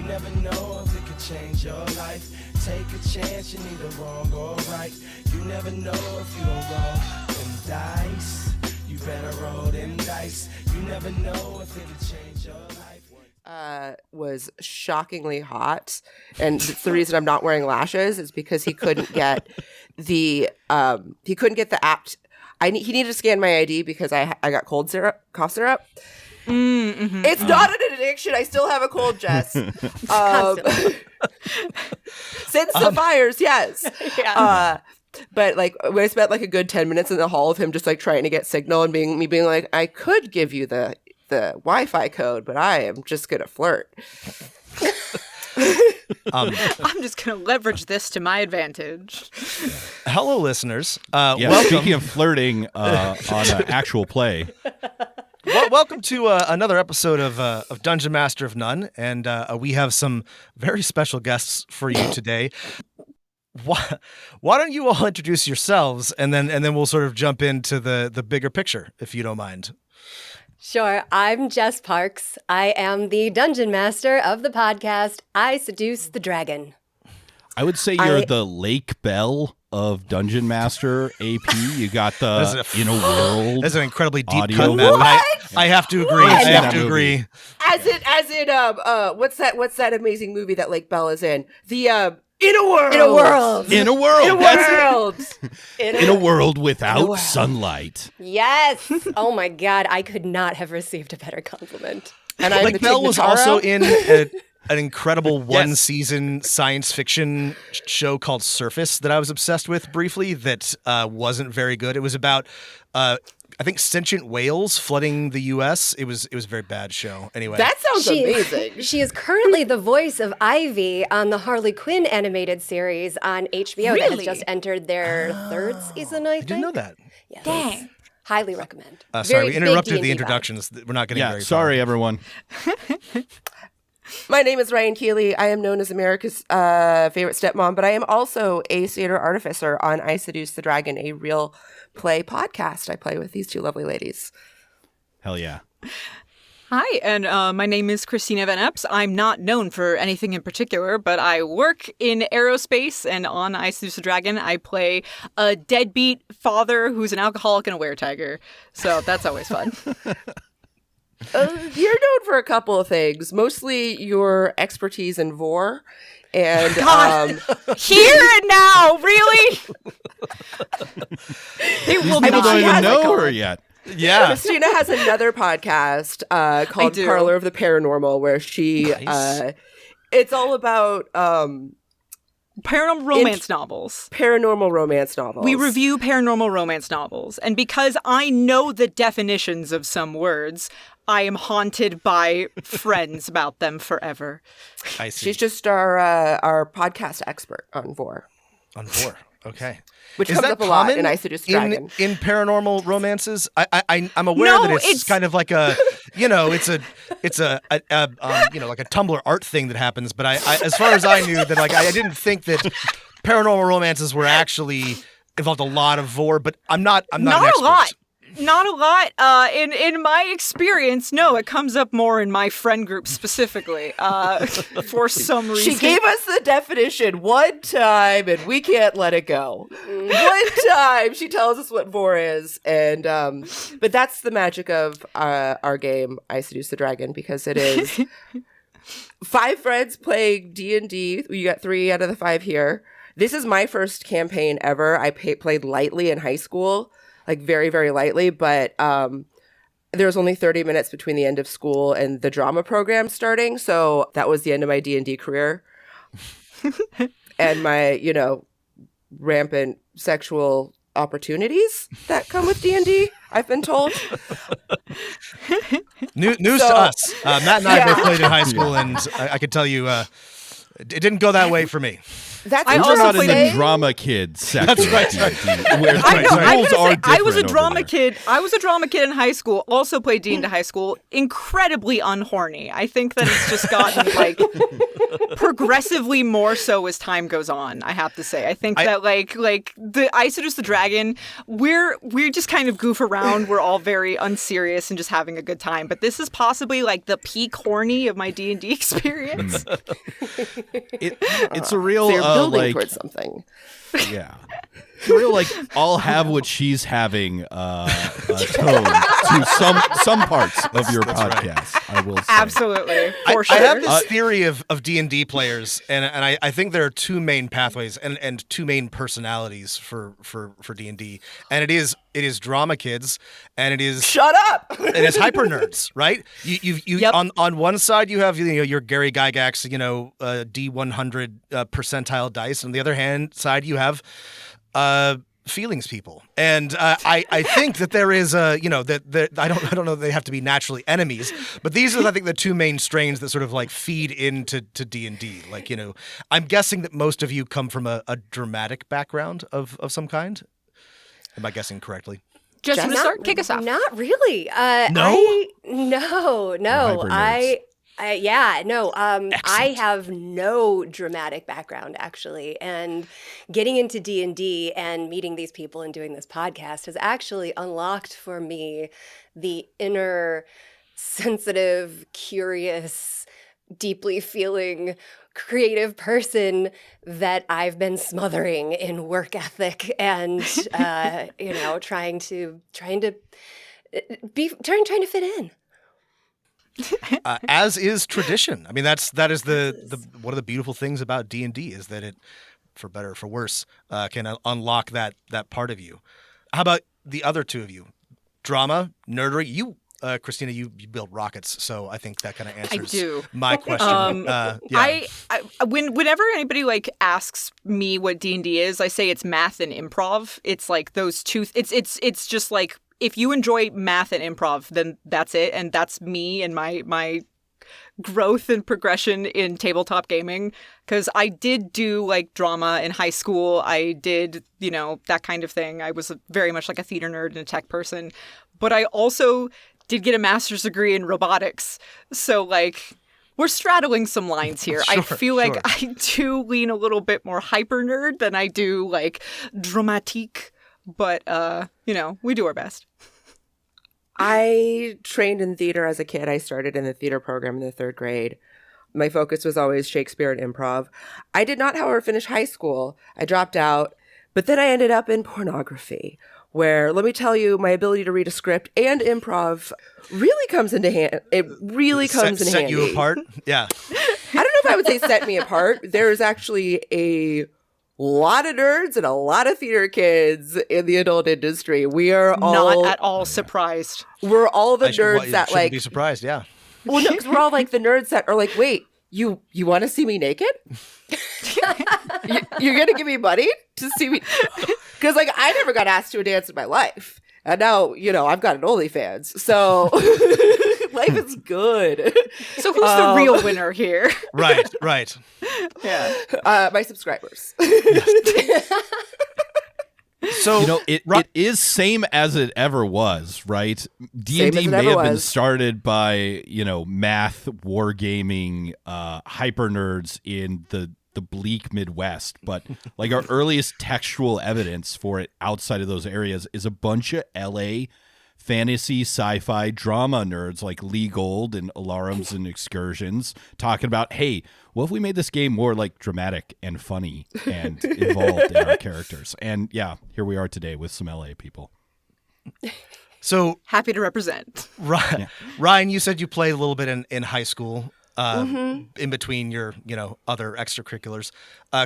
never know if it could change your life. Take a chance, you're neither wrong or right. You never know if you don't roll them dice. You better roll them dice. You never know if it could change your life. Was shockingly hot, and it's the reason I'm not wearing lashes is because he couldn't get the app. He needed to scan my ID because I got cough syrup. Mm-hmm. It's not an addiction. I still have a cold, Jess. Since the fires, yes. Yeah. But like when I spent like a good 10 minutes in the hall of him just like trying to get signal and being like, I could give you the Wi-Fi code, but I am just gonna flirt. I'm just gonna leverage this to my advantage. Hello, listeners. Welcome. Speaking of flirting on actual play. Welcome to another episode of Dungeon Master of None, and we have some very special guests for you today. Why don't you all introduce yourselves, and then we'll sort of jump into the bigger picture, if you don't mind. Sure. I'm Jess Parks. I am the Dungeon Master of the podcast I Seduce the Dragon. I would say you're the Lake Bell of Dungeon Master AP. You got the world. That's an incredibly deep audio. cut. I have to agree. I have to agree. As in what's that amazing movie that Lake Bell is in? The In a world. In a world without sunlight. Yes. Oh my God. I could not have received a better compliment. And I'm Lake Bell was also in an incredible one-season science fiction show called Surface that I was obsessed with briefly that wasn't very good. It was about, I think, sentient whales flooding the U.S. It was a very bad show. Anyway. That sounds amazing. She is currently the voice of Ivy on the Harley Quinn animated series on HBO that has just entered their third season, I think. I didn't know that. Yes. Dang. Highly recommend. Sorry, we interrupted the D&D introductions. We're not getting very far. Sorry, everyone. My name is Ryan Keeley. I am known as America's favorite stepmom, but I am also a theater artificer on I Seduce the Dragon, a real play podcast. I play with these two lovely ladies. Hell yeah. Hi, and my name is Cristina Van Epps. I'm not known for anything in particular, but I work in aerospace, and on I Seduce the Dragon, I play a deadbeat father who's an alcoholic and a were-tiger. So that's always fun. You're known for a couple of things, mostly your expertise in vor. And here and now, really? People don't even know her yet. Yeah. Cristina has another podcast called Parlor of the Paranormal, where she it's all about paranormal romance novels. Paranormal romance novels. We review paranormal romance novels. And because I know the definitions of some words, I am haunted by friends about them forever. I see. She's just our podcast expert on vor. On vor. Okay. Which comes up a lot in I Seduce the Dragon. In paranormal romances, I'm aware that it's kind of like a, it's a like a Tumblr art thing that happens. But I as far as I knew, that like I didn't think that paranormal romances were actually involved a lot of vor. But I'm not an expert. Not a lot. In my experience, no, it comes up more in my friend group specifically. For some reason, she gave us the definition one time, and we can't let it go. One time, she tells us what vor is, and but that's the magic of our game, I Seduce the Dragon, because it is 5 friends playing D&D. We got 3 out of the 5 here. This is my first campaign ever. I played lightly in high school. Like very, very lightly, but there was only 30 minutes between the end of school and the drama program starting, so that was the end of my D&D career. And my, rampant sexual opportunities that come with D&D, I've been told. News to us. Matt and I both played in high school, and I can tell you it didn't go that way for me. That's I We're also not in played the drama kid section. That's right. Where the rules are different. I was a over drama there. kid. I was a drama kid in high school. Also played D into high school. Incredibly unhorny. I think that it's just gotten like progressively more so as time goes on. I have to say. I think that like the I Seduce the Dragon. We just kind of goof around. We're all very unserious and just having a good time. But this is possibly like the peak horny of my D&D experience. It's a real So you're building like towards something. yeah. It's a real like I'll have what she's having tone to some parts of your podcast. I will say. Absolutely, for I sure. have this theory of D&D players, and I think there are two main pathways and two main personalities for D&D, and it is drama kids, and it is Shut up. and it's hyper nerds, right? You Yep. on one side you have your Gary Gygax, D100 percentile dice, and on the other hand side you have feelings people, and I think that there is I don't know that they have to be naturally enemies, but these are I think the two main strains that sort of like feed into D&D. Like I'm guessing that most of you come from a dramatic background of some kind. Am I guessing correctly? Just to start, kick us off. Not really. No? No. hyper I have no dramatic background actually, and getting into D&D and meeting these people and doing this podcast has actually unlocked for me the inner sensitive, curious, deeply feeling creative person that I've been smothering in work ethic and trying to fit in. As is tradition. I mean, that is the one of the beautiful things about D&D is that it, for better or for worse, can unlock that part of you. How about the other two of you? Drama, nerdery. You, Cristina, you build rockets, so I think that kind of answers my question. Whenever anybody like asks me what D&D is, I say it's math and improv. It's like those two. It's just like, if you enjoy math and improv, then that's it. And that's me and my growth and progression in tabletop gaming. Because I did do like drama in high school. I did, that kind of thing. I was very much like a theater nerd and a tech person. But I also did get a master's degree in robotics. So like, we're straddling some lines here. I feel like I do lean a little bit more hyper nerd than I do like dramatique. But, we do our best. I trained in theater as a kid. I started in the theater program in the 3rd grade. My focus was always Shakespeare and improv. I did not, however, finish high school. I dropped out, but then I ended up in pornography, where, let me tell you, my ability to read a script and improv really comes into hand. It really comes in handy. Set you apart? Yeah. I don't know if I would say set me apart. There's actually a lot of nerds and a lot of theater kids in the adult industry. We are all not at all surprised. We're all the nerds that like be surprised. Yeah. Well, no, because we're all like the nerds that are like, wait, you want to see me naked? You're gonna give me money to see me? Because like I never got asked to a dance in my life, and now I've got an OnlyFans, so life is good. So who's the real winner here? Right. Yeah, my subscribers. So it is same as it ever was, right? D&D may have been started by math wargaming hyper nerds in the bleak Midwest, but like our earliest textual evidence for it outside of those areas is a bunch of LA fantasy sci-fi drama nerds like Lee Gold and Alarums and Excursions talking about, hey, what if we made this game more like dramatic and funny and involved in our characters? And yeah, here we are today with some LA people. So happy to represent. Ryan, you said you played a little bit in high school, in between your other extracurriculars.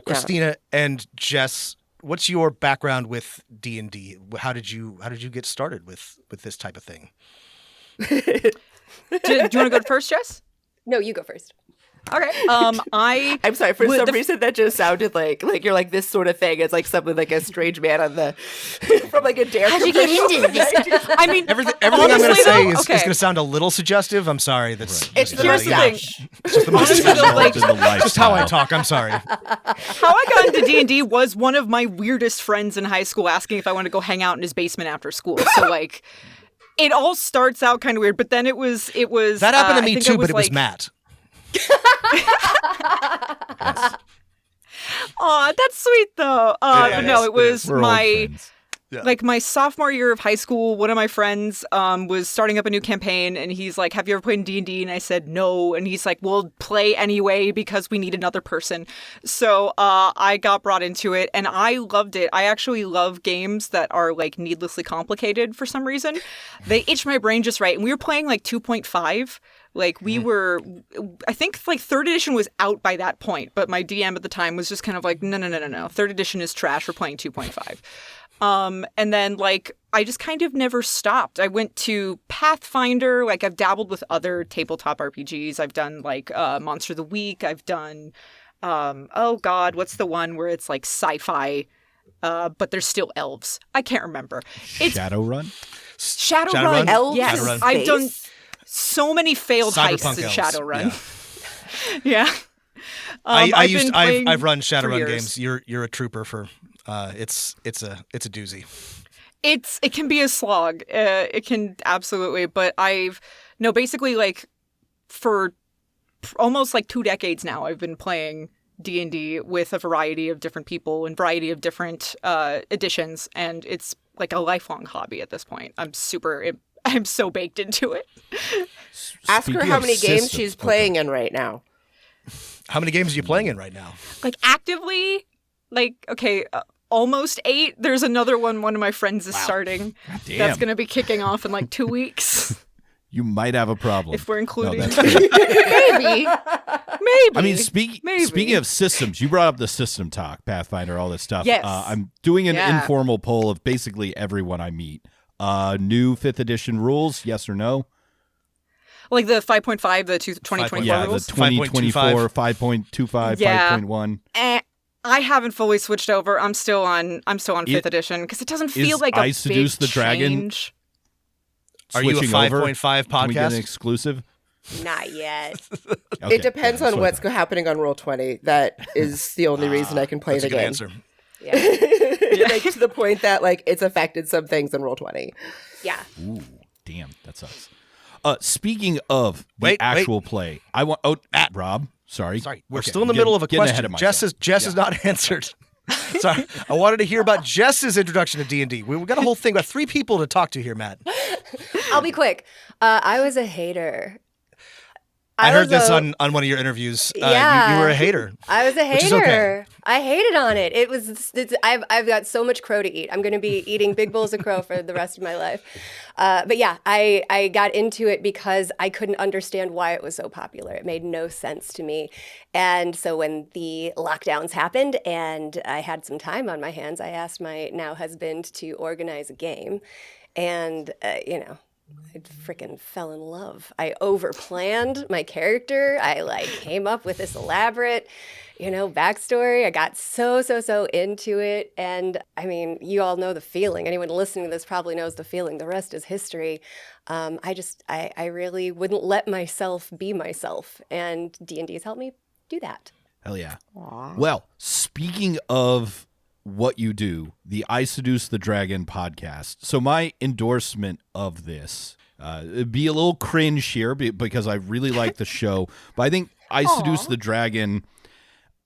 Cristina and Jess, what's your background with D&D? How did you get started with this type of thing? Do you want to go first, Jess? No, you go first. Okay. I'm sorry. For some reason, that just sounded like you're like this sort of thing. It's like something like a strange man on the from like a dare. How'd you get into this? I mean, everything I'm going to say is okay. going to sound a little suggestive. I'm sorry. That's It's the here's the thing. It's just the most Honestly, though, like, just how I talk. I'm sorry. How I got into D&D was one of my weirdest friends in high school asking if I wanted to go hang out in his basement after school. So like, it all starts out kind of weird, but then it was That happened to me too, but it was Matt. Yes. Aw, that's sweet though. But no, it was We're old friends. like my sophomore year of high school. One of my friends was starting up a new campaign, and he's like, "Have you ever played D&D?" And I said no, and he's like, "We'll play anyway because we need another person." So I got brought into it, and I loved it. I actually love games that are like needlessly complicated for some reason. They itch my brain just right, and we were playing like 2.5. Like we were, I think like 3rd edition was out by that point, but my DM at the time was just kind of like, no. 3rd edition is trash. We're playing 2.5. And then like I just kind of never stopped. I went to Pathfinder. Like I've dabbled with other tabletop RPGs. I've done like Monster of the Week. I've done oh god, what's the one where it's like sci-fi, but there's still elves? I can't remember. It's Shadowrun. Shadowrun. Elves. Yes, Shadowrun. I've done so many failed Cyberpunk heists in elves. Shadowrun. Yeah. I've run Shadowrun years. games. You're a trooper for. It's a doozy. It can be a slog. It can absolutely, but basically like for almost like 2 decades now, I've been playing D&D with a variety of different people and variety of different editions, and it's like a lifelong hobby at this point. I'm so baked into it. Ask her Speaking how of many games systems- she's playing in right now. How many games are you playing in right now? Like actively, like okay, almost 8. There's another one of my friends is starting. Damn. That's going to be kicking off in like 2 weeks. You might have a problem. If we're including- No, that's great. Maybe. I mean, Maybe. speaking of systems, you brought up the system talk, Pathfinder, all this stuff. Yes. I'm doing an Yeah. informal poll of basically everyone I meet. New 5th edition rules, yes or no? Like the 5.5, the 2024 Yeah, rules? the 2024, 5.25, Yeah. 5.1. I haven't fully switched over. I'm still on 5th edition because it doesn't feel Is like a I Seduce big the Dragon change. Are you a Switching over? 5.5 Can we get an podcast? exclusive? Not yet. Okay, It depends yeah, on so- what's happening on Roll20. That is the only reason I can play That's the a good game. answer. Yeah. Like to the point that like it's affected some things in Roll20. Yeah. Ooh, damn, that sucks. Speaking of the Wait. actual play, I want. Oh, Rob, sorry, We're Okay, still in the I'm middle of a getting ahead question. of Jess myself. has not answered. Sorry, I wanted to hear about Jess's introduction to D&D. We got a whole thing. We got 3 people to talk to here, Matt. I'll be quick. I was a hater. I heard was this a- on one of your interviews. Yeah. You were a hater. I was a Which is hater. okay. I hated on it. I've got so much crow to eat. I'm going to be eating big bowls of crow for the rest of my life. But yeah, I got into it because I couldn't understand why it was so popular. It made no sense to me. And so when the lockdowns happened and I had some time on my hands, I asked my now husband to organize a game. And, I freaking fell in love. I overplanned my character. I came up with this elaborate, backstory. I got so into it. And I mean, you all know the feeling. Anyone listening to this probably knows the feeling. The rest is history. I really wouldn't let myself be myself. And D&D has helped me do that. Hell yeah. Well, speaking of what you do, the I Seduce the Dragon podcast. So my endorsement of this, it'd be a little cringe here because I really like the show, but I think I Seduce the Dragon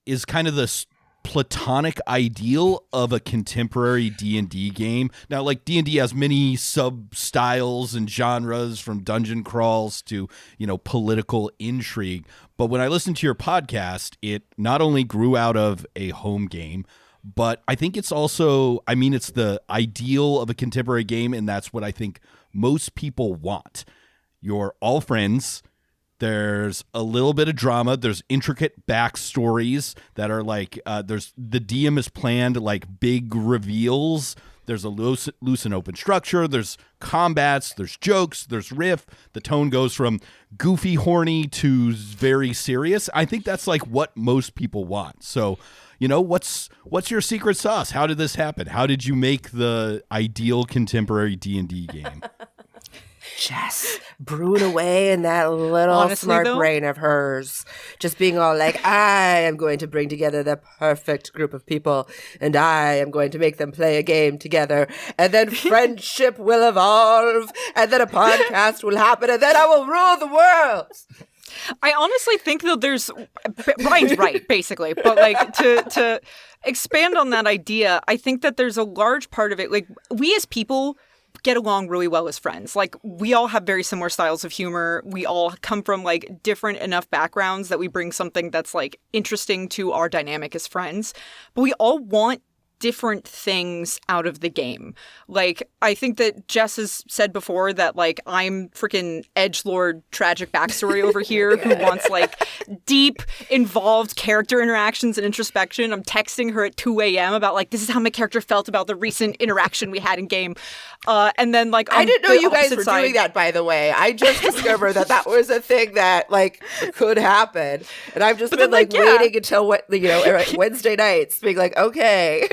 is kind of the platonic ideal of a contemporary D&D game. Now, like D&D has many sub-styles and genres, from dungeon crawls to, political intrigue. But when I listened to your podcast, it not only grew out of a home game, but I think it's also, it's the ideal of a contemporary game, and that's what I think most people want. You're all friends. There's a little bit of drama. There's intricate backstories that are like, the DM has planned like big reveals There's a loose and open structure. There's combats. There's jokes. There's riff. The tone goes from goofy, horny to very serious. I think that's like what most people want. So, what's your secret sauce? How did this happen? How did you make the ideal contemporary D&D game? Jess brewing away in that little smart brain of hers, just being all like, I am going to bring together the perfect group of people, and I am going to make them play a game together, and then friendship will evolve, and then a podcast will happen, and then I will rule the world. I honestly think that there's Ryan's right, basically, but like to expand on that idea, I think that there's a large part of it. Like, we as people get along really well as friends. Like, we all have very similar styles of humor. We all come from like different enough backgrounds that we bring something that's like interesting to our dynamic as friends. But we all want different things out of the game. Like, I think that Jess has said before that like I'm freaking edgelord tragic backstory over here who wants like deep, involved character interactions and introspection. I'm texting her at 2 a.m. about like, this is how my character felt about the recent interaction we had in game. And then like I didn't know you guys were doing that, by the way. I just discovered that was a thing that like could happen, and I've just been waiting until Wednesday nights, being like, okay.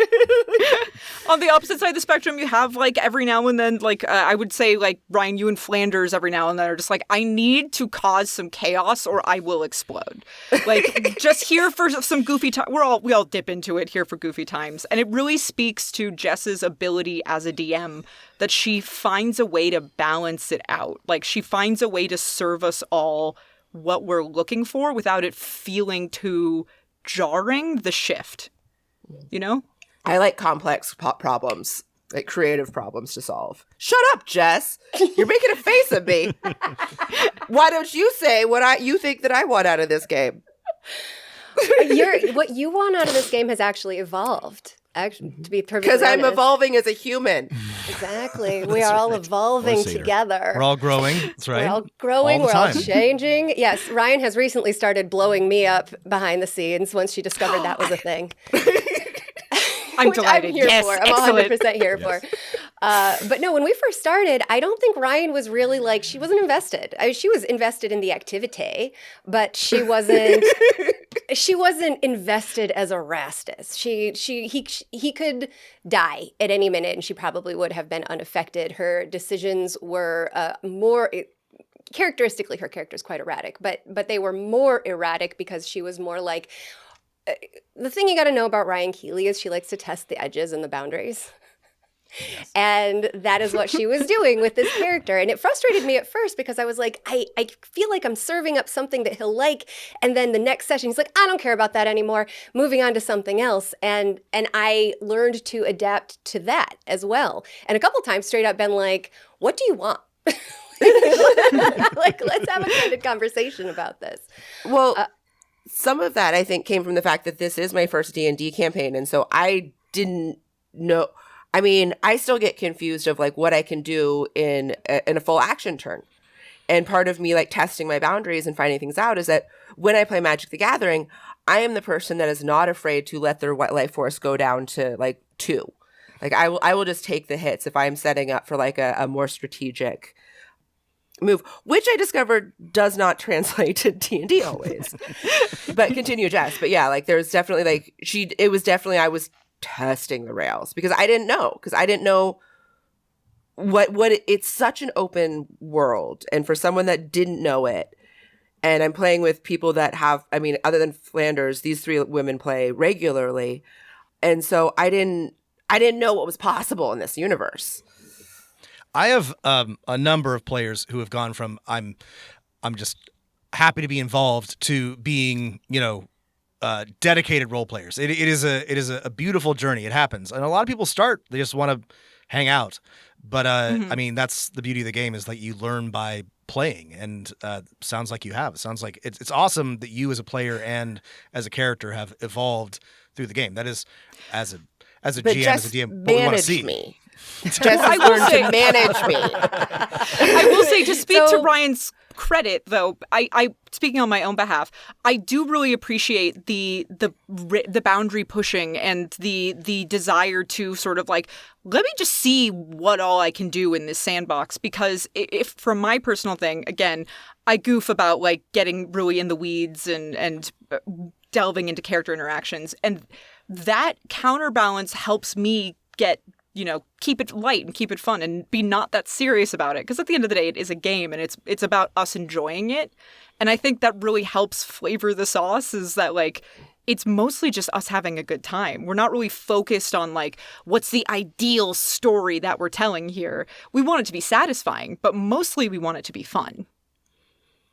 On the opposite side of the spectrum, you have like every now and then, like I would say, like Ryan, you and Flanders every now and then are just like, I need to cause some chaos or I will explode. Like, just here for some goofy time. We all dip into it here for goofy times, and it really speaks to Jess's ability as a DM that she finds a way to balance it out. Like, she finds a way to serve us all what we're looking for without it feeling too jarring, the shift, I like complex problems, like creative problems to solve. Shut up, Jess. You're making a face at me. Why don't you say what you think that I want out of this game? What you want out of this game has actually evolved. Actually, to be perfectly honest. Because I'm evolving as a human. Exactly. We are all evolving together. We're all growing. That's right. We're all growing. We're all changing. Yes. Ryan has recently started blowing me up behind the scenes once she discovered that was a thing. I'm delighted. I'm here for. I'm excellent. 100% here for. But no, when we first started, I don't think Ryan was really like, she wasn't invested. She was invested in the activity, but she wasn't invested as Erastus. He could die at any minute, and she probably would have been unaffected. Her decisions were more characteristically, her character is quite erratic, but they were more erratic because she was more like, the thing you got to know about Ryan Keeley is she likes to test the edges and the boundaries. Yes. And that is what she was doing with this character. And it frustrated me at first because I was like, I feel like I'm serving up something that he'll like. And then the next session, he's like, I don't care about that anymore. Moving on to something else. And I learned to adapt to that as well. And a couple times straight up been like, what do you want? Like, let's have a candid conversation about this. Well, some of that, I think, came from the fact that this is my first D&D campaign. And so I didn't know. I mean, I still get confused of like what I can do in a full action turn. And part of me like testing my boundaries and finding things out is that when I play Magic the Gathering, I am the person that is not afraid to let their life force go down to like 2. Like I will just take the hits if I'm setting up for like a more strategic move, which I discovered does not translate to D&D always. But continue, Jess. But yeah, like there's definitely like I was testing the rails because I didn't know what it's such an open world, and for someone that didn't know it, and I'm playing with people that have, I mean, other than Flanders, these 3 women play regularly, and so I didn't know what was possible in this universe. I have a number of players who have gone from I'm just happy to be involved to being, dedicated role players. It is a beautiful journey. It happens, and a lot of people start, they just want to hang out. But I mean, that's the beauty of the game is like you learn by playing, and sounds like you have. It sounds like it's awesome that you as a player and as a character have evolved through the game. That is as a GM, as a DM, what we want to see. Jess has learned to manage me. I will say, to speak to Ryan's credit, though, I speaking on my own behalf, I do really appreciate the boundary pushing and the desire to sort of like, let me just see what all I can do in this sandbox. Because if from my personal thing, again, I goof about like getting really in the weeds and delving into character interactions, and that counterbalance helps me get, keep it light and keep it fun and be not that serious about it. Because at the end of the day, it is a game and it's about us enjoying it. And I think that really helps flavor the sauce, is that like, it's mostly just us having a good time. We're not really focused on like, what's the ideal story that we're telling here. We want it to be satisfying, but mostly we want it to be fun.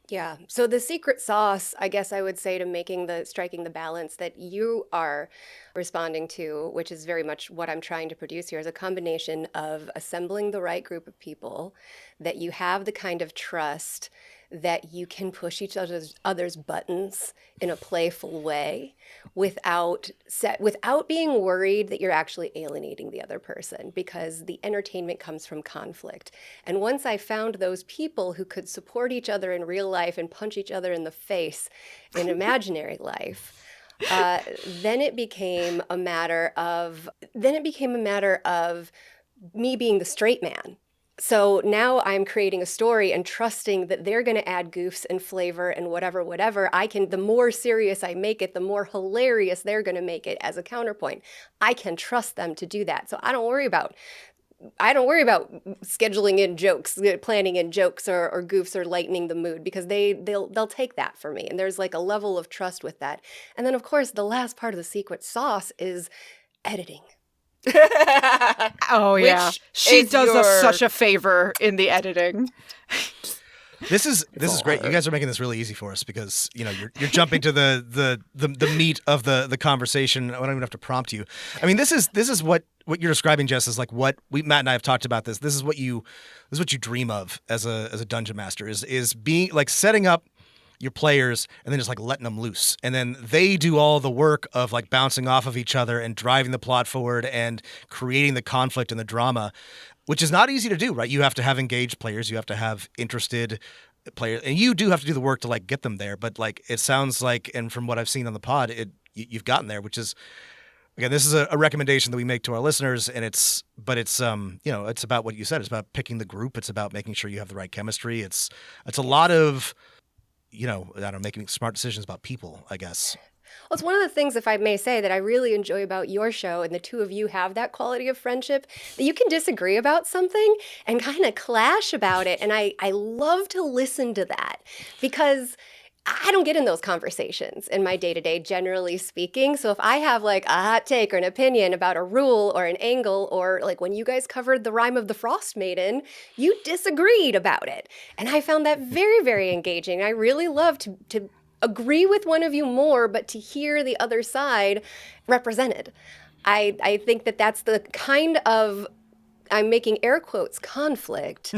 Yeah. So the secret sauce, I guess I would say, to striking the balance that you are responding to, which is very much what I'm trying to produce here, is a combination of assembling the right group of people, that you have the kind of trust that you can push each other's buttons in a playful way without being worried that you're actually alienating the other person, because the entertainment comes from conflict. And once I found those people who could support each other in real life and punch each other in the face in imaginary life, then it became a matter of me being the straight man. So now I'm creating a story and trusting that they're going to add goofs and flavor and whatever. The more serious I make it, the more hilarious they're going to make it as a counterpoint. I can trust them to do that. So I don't worry about scheduling in jokes, planning in jokes or goofs or lightening the mood, because they'll take that for me. And there's like a level of trust with that. And then of course, the last part of the secret sauce is editing. Oh yeah, she does us such a favor in the editing. This is great. You guys are making this really easy for us, because you're jumping to the meat of the conversation. I don't even have to prompt you. I mean, this is what you're describing, Jess, is like what Matt and I have talked about. This is what you dream of as a dungeon master, is being like setting up your players and then just like letting them loose. And then they do all the work of like bouncing off of each other and driving the plot forward and creating the conflict and the drama, which is not easy to do, right? You have to have engaged players. You have to have interested players, and you do have to do the work to like get them there. But like, it sounds like, and from what I've seen on the pod, you've gotten there, which is, again, this is a recommendation that we make to our listeners, and it's about what you said. It's about picking the group. It's about making sure you have the right chemistry. It's a lot of, making smart decisions about people, I guess. Well, it's one of the things, if I may say, that I really enjoy about your show, and the two of you have that quality of friendship, that you can disagree about something and kind of clash about it. And I love to listen to that, because I don't get in those conversations in my day-to-day, generally speaking. So if I have like a hot take or an opinion about a rule or an angle, or like when you guys covered the Rime of the Frost Maiden, you disagreed about it. And I found that very, very engaging. I really love to agree with one of you more, but to hear the other side represented. I think that's the kind of, I'm making air quotes, conflict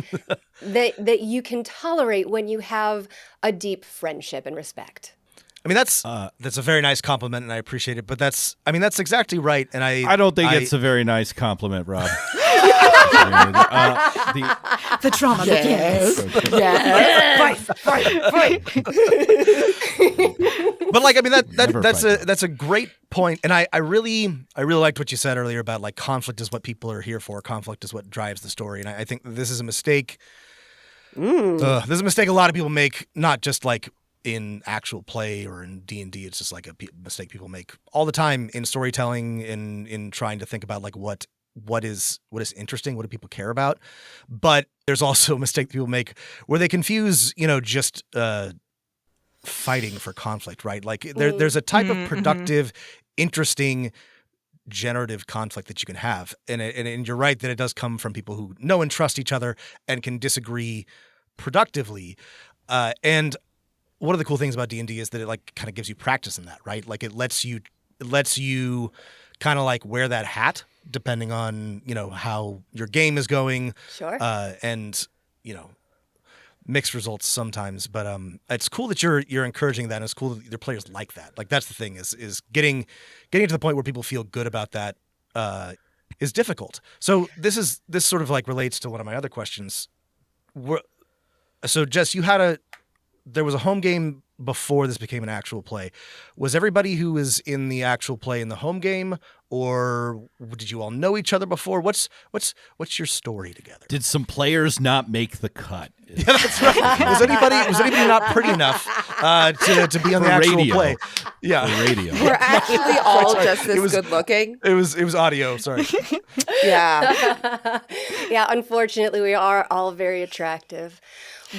that you can tolerate when you have a deep friendship and respect. I mean, that's a very nice compliment, and I appreciate it. But that's exactly right. And I don't think it's a very nice compliment, Rob. The drama begins. Yes. Fight. But like, I mean, that's a great point, and I really liked what you said earlier about like conflict is what people are here for. Conflict is what drives the story, and I think this is a mistake. This is a mistake a lot of people make, not just like in actual play or in D&D. It's just like a mistake people make all the time in storytelling, in trying to think about like what is interesting, what do people care about. But there's also a mistake people make where they confuse, just fighting for conflict, right? Like there's a type of productive, interesting, generative conflict that you can have, and you're right that it does come from people who know and trust each other and can disagree productively. And one of the cool things about D&D is that it like kind of gives you practice in that, right? Like it lets you kind of like wear that hat depending on, how your game is going. Sure. And, mixed results sometimes, but it's cool that you're encouraging that, and it's cool that your players like that. Like that's the thing is getting to the point where people feel good about that is difficult. So this sort of like relates to one of my other questions. So Jess, you had there was a home game before this became an actual play. Was everybody who was in the actual play in the home game, or did you all know each other before? What's your story together? Did some players not make the cut? Yeah, that's right. Was anybody not pretty enough to be on the actual radio. play? Yeah, For radio. We're actually all Sorry. just this good looking. It was audio. Sorry. Yeah. Yeah, unfortunately, we are all very attractive.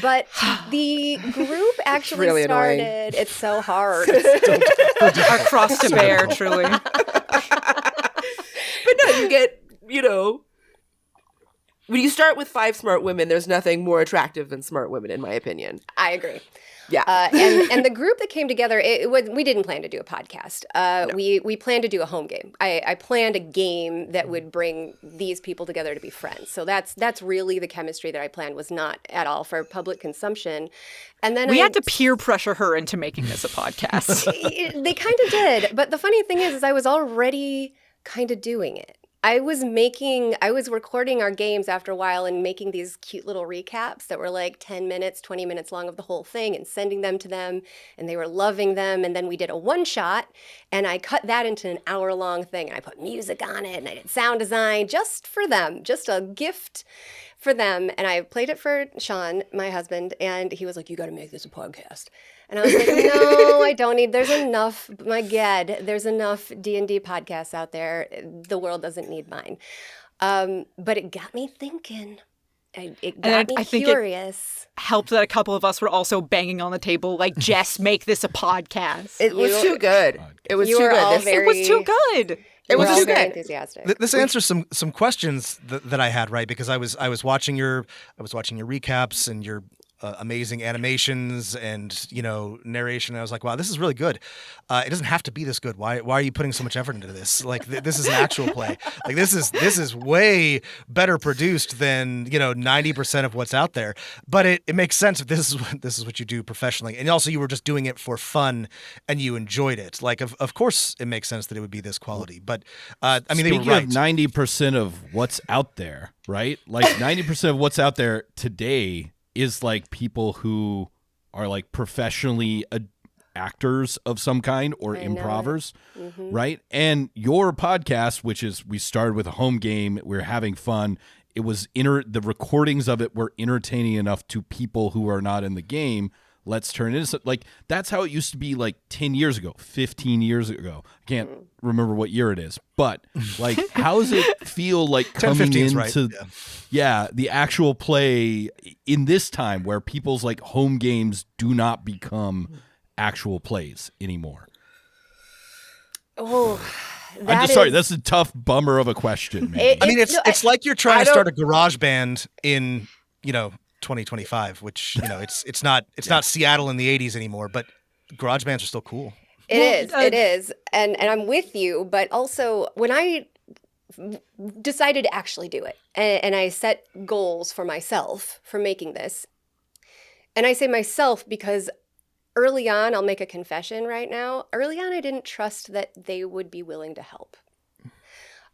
But the group actually really annoying. started. It's so hard. Our cross to bear, truly. But no, you get, when you start with 5 smart women, there's nothing more attractive than smart women, in my opinion. I agree. Yeah. And the group that came together, we didn't plan to do a podcast. No. We planned to do a home game. I planned a game that would bring these people together to be friends. So that's really the chemistry that I planned, was not at all for public consumption. And then we had to peer pressure her into making this a podcast. They kind of did. But the funny thing is I was already kind of doing it. I was recording our games after a while and making these cute little recaps that were like 10 minutes, 20 minutes long of the whole thing, and sending them to them, and they were loving them. And then we did a one shot, and I cut that into an hour-long thing, and I put music on it, and I did sound design just for them, just a gift for them. And I played it for Sean, my husband, and he was like, "You got to make this a podcast." And I was like, "No, I don't need, there's enough, my God, there's enough D&D podcasts out there. The world doesn't need mine." But it got me thinking. It got me curious. Helped that a couple of us were also banging on the table like, "Jess, make this a podcast." It was too good. It was too good. It was too good. It was too very good. enthusiastic. This answers some questions that I had, right? Because I was watching your recaps and your amazing animations and narration. And I was like, wow, this is really good. It doesn't have to be this good. Why are you putting so much effort into this? Like this is an actual play. Like this is way better produced than 90% of what's out there. But it makes sense if this is what you do professionally. And also you were just doing it for fun and you enjoyed it. Like of course it makes sense that it would be this quality. But I mean, Speaking they were right. of 90% of what's out there, right? Like 90% of what's out there today is like people who are like professionally actors of some kind or improvers, right? And your podcast, which is, we started with a home game, we were having fun. It was the recordings of it were entertaining enough to people who are not in the game. Let's turn it into like, that's how it used to be like 10 years ago, 15 years ago. I can't remember what year it is, but like, how does it feel like coming into right. the actual play in this time where people's like home games do not become actual plays anymore? Oh, I'm just sorry. That's a tough bummer of a question. It's like you're trying to start a garage band in, 2025, which it's not Seattle in the 80s anymore, but garage bands are still cool. It is, and I'm with you. But also, when I decided to actually do it, and I set goals for myself for making this, and I say myself because early on, I'll make a confession right now. Early on, I didn't trust that they would be willing to help.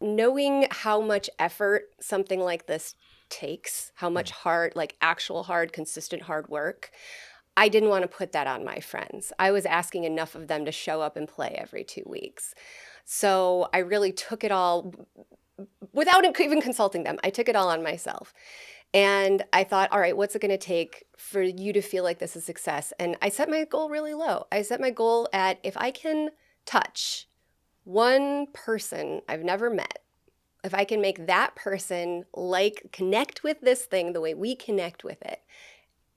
Knowing how much effort something like this takes, how much actual hard, consistent hard work, I didn't want to put that on my friends. I was asking enough of them to show up and play every 2 weeks. So I really took it all, without even consulting them, I took it all on myself. And I thought, all right, what's it going to take for you to feel like this is a success? And I set my goal really low. I set my goal at, if I can touch one person I've never met, if I can make that person connect with this thing the way we connect with it,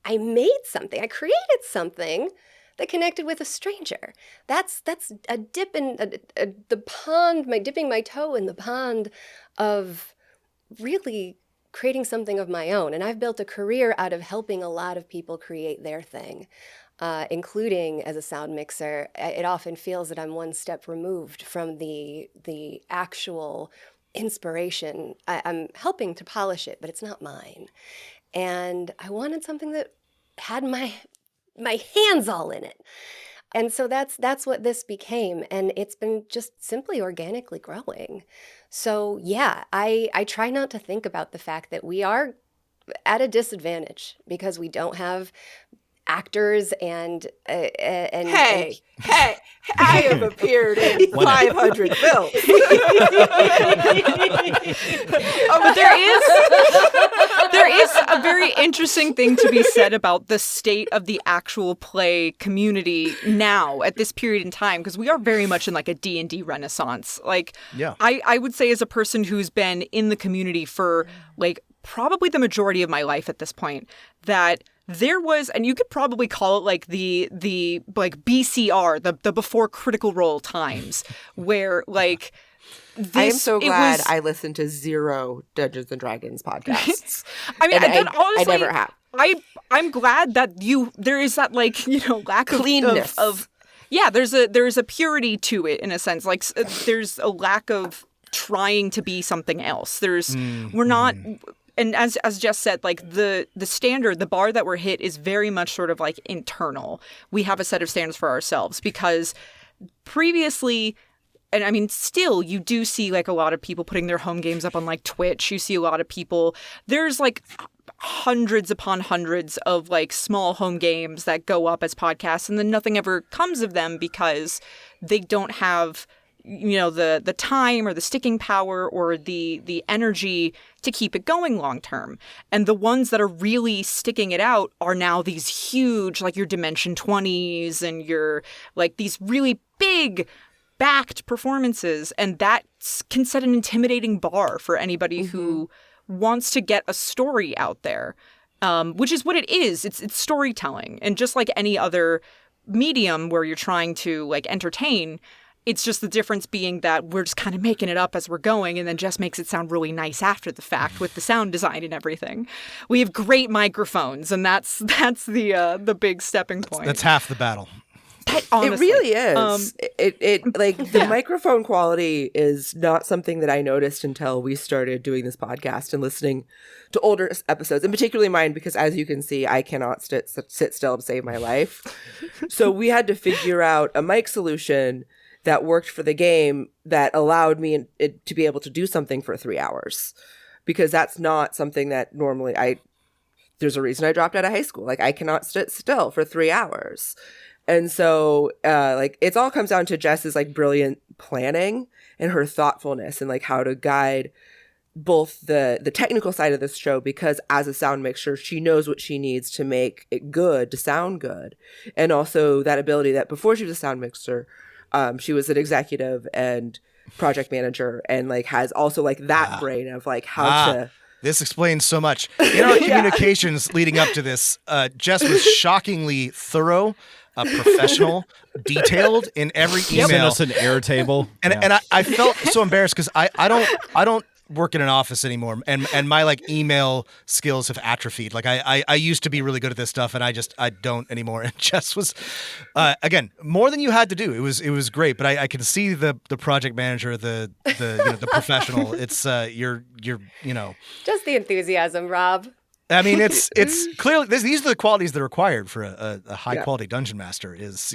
I made something. I created something that connected with a stranger. That's a dip in the pond, dipping my toe in the pond of really creating something of my own. And I've built a career out of helping a lot of people create their thing, including as a sound mixer. It often feels that I'm one step removed from the actual inspiration. I'm helping to polish it, but it's not mine. And I wanted something that had my hands all in it. And so that's what this became. And it's been just simply organically growing. So yeah, I try not to think about the fact that we are at a disadvantage because we don't have actors and Hey, I have appeared in 500 films. But there is a very interesting thing to be said about the state of the actual play community now at this period in time, because we are very much in like a D&D renaissance. Like, yeah. I would say as a person who's been in the community for like probably the majority of my life at this point, that there was, and you could probably call it like the like BCR, the before Critical Role times, where like I am so glad I listened to 0 Dungeons and Dragons podcasts. I mean, honestly, I never have. I'm glad that there is that like, you know, lack cleanness of yeah, there's a purity to it in a sense. Like there's a lack of trying to be something else. We're not. And as Jess said, like the standard, the bar that we're hit is very much sort of like internal. We have a set of standards for ourselves because previously, and I mean, still, you do see like a lot of people putting their home games up on like Twitch. You see a lot of people. There's like hundreds upon hundreds of like small home games that go up as podcasts, and then nothing ever comes of them because they don't have, you know, the time or the sticking power or the energy to keep it going long term. And the ones that are really sticking it out are now these huge, like your Dimension 20s and your like these really big backed performances. And that can set an intimidating bar for anybody who wants to get a story out there, which is what it is. It's storytelling. And just like any other medium where you're trying to like entertain, it's just the difference being that we're just kind of making it up as we're going, and then Jess makes it sound really nice after the fact with the sound design and everything. We have great microphones, and that's the big stepping point. That's half the battle. Honestly, it really is. It like the microphone quality is not something that I noticed until we started doing this podcast and listening to older episodes, and particularly mine, because as you can see, I cannot sit still to save my life. So we had to figure out a mic solution that worked for the game that allowed me to be able to do something for 3 hours, because that's not something that normally there's a reason I dropped out of high school. Like I cannot sit still for 3 hours. And so like it all comes down to Jess's like brilliant planning and her thoughtfulness and like how to guide both the technical side of this show, because as a sound mixer, she knows what she needs to make it good, to sound good. And also that ability that before she was a sound mixer, she was an executive and project manager, and like has also like that brain of like how to. This explains so much. In our communications leading up to this, Jess was shockingly thorough, professional, detailed in every email. Sent us an air table, and I felt so embarrassed because I don't work in an office anymore, and my like email skills have atrophied. Like I used to be really good at this stuff, and I don't anymore. And Jess was again more than you had to do. It was great, but I can see the project manager, the the professional. It's you're just the enthusiasm, Rob. I mean, it's clearly these are the qualities that are required for a high quality dungeon master. Is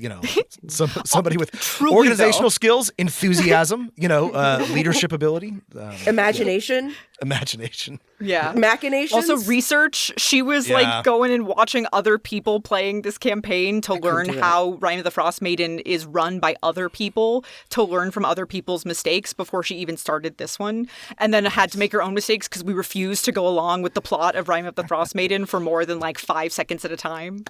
somebody with organizational skills, enthusiasm, leadership ability, imagination. Yeah. Machinations. Also research. She was like going and watching other people playing this campaign to learn how Rime of the Frost Maiden is run by other people, to learn from other people's mistakes before she even started this one. And then had to make her own mistakes because we refused to go along with the plot of Rime of the Frost Maiden for more than like 5 seconds at a time.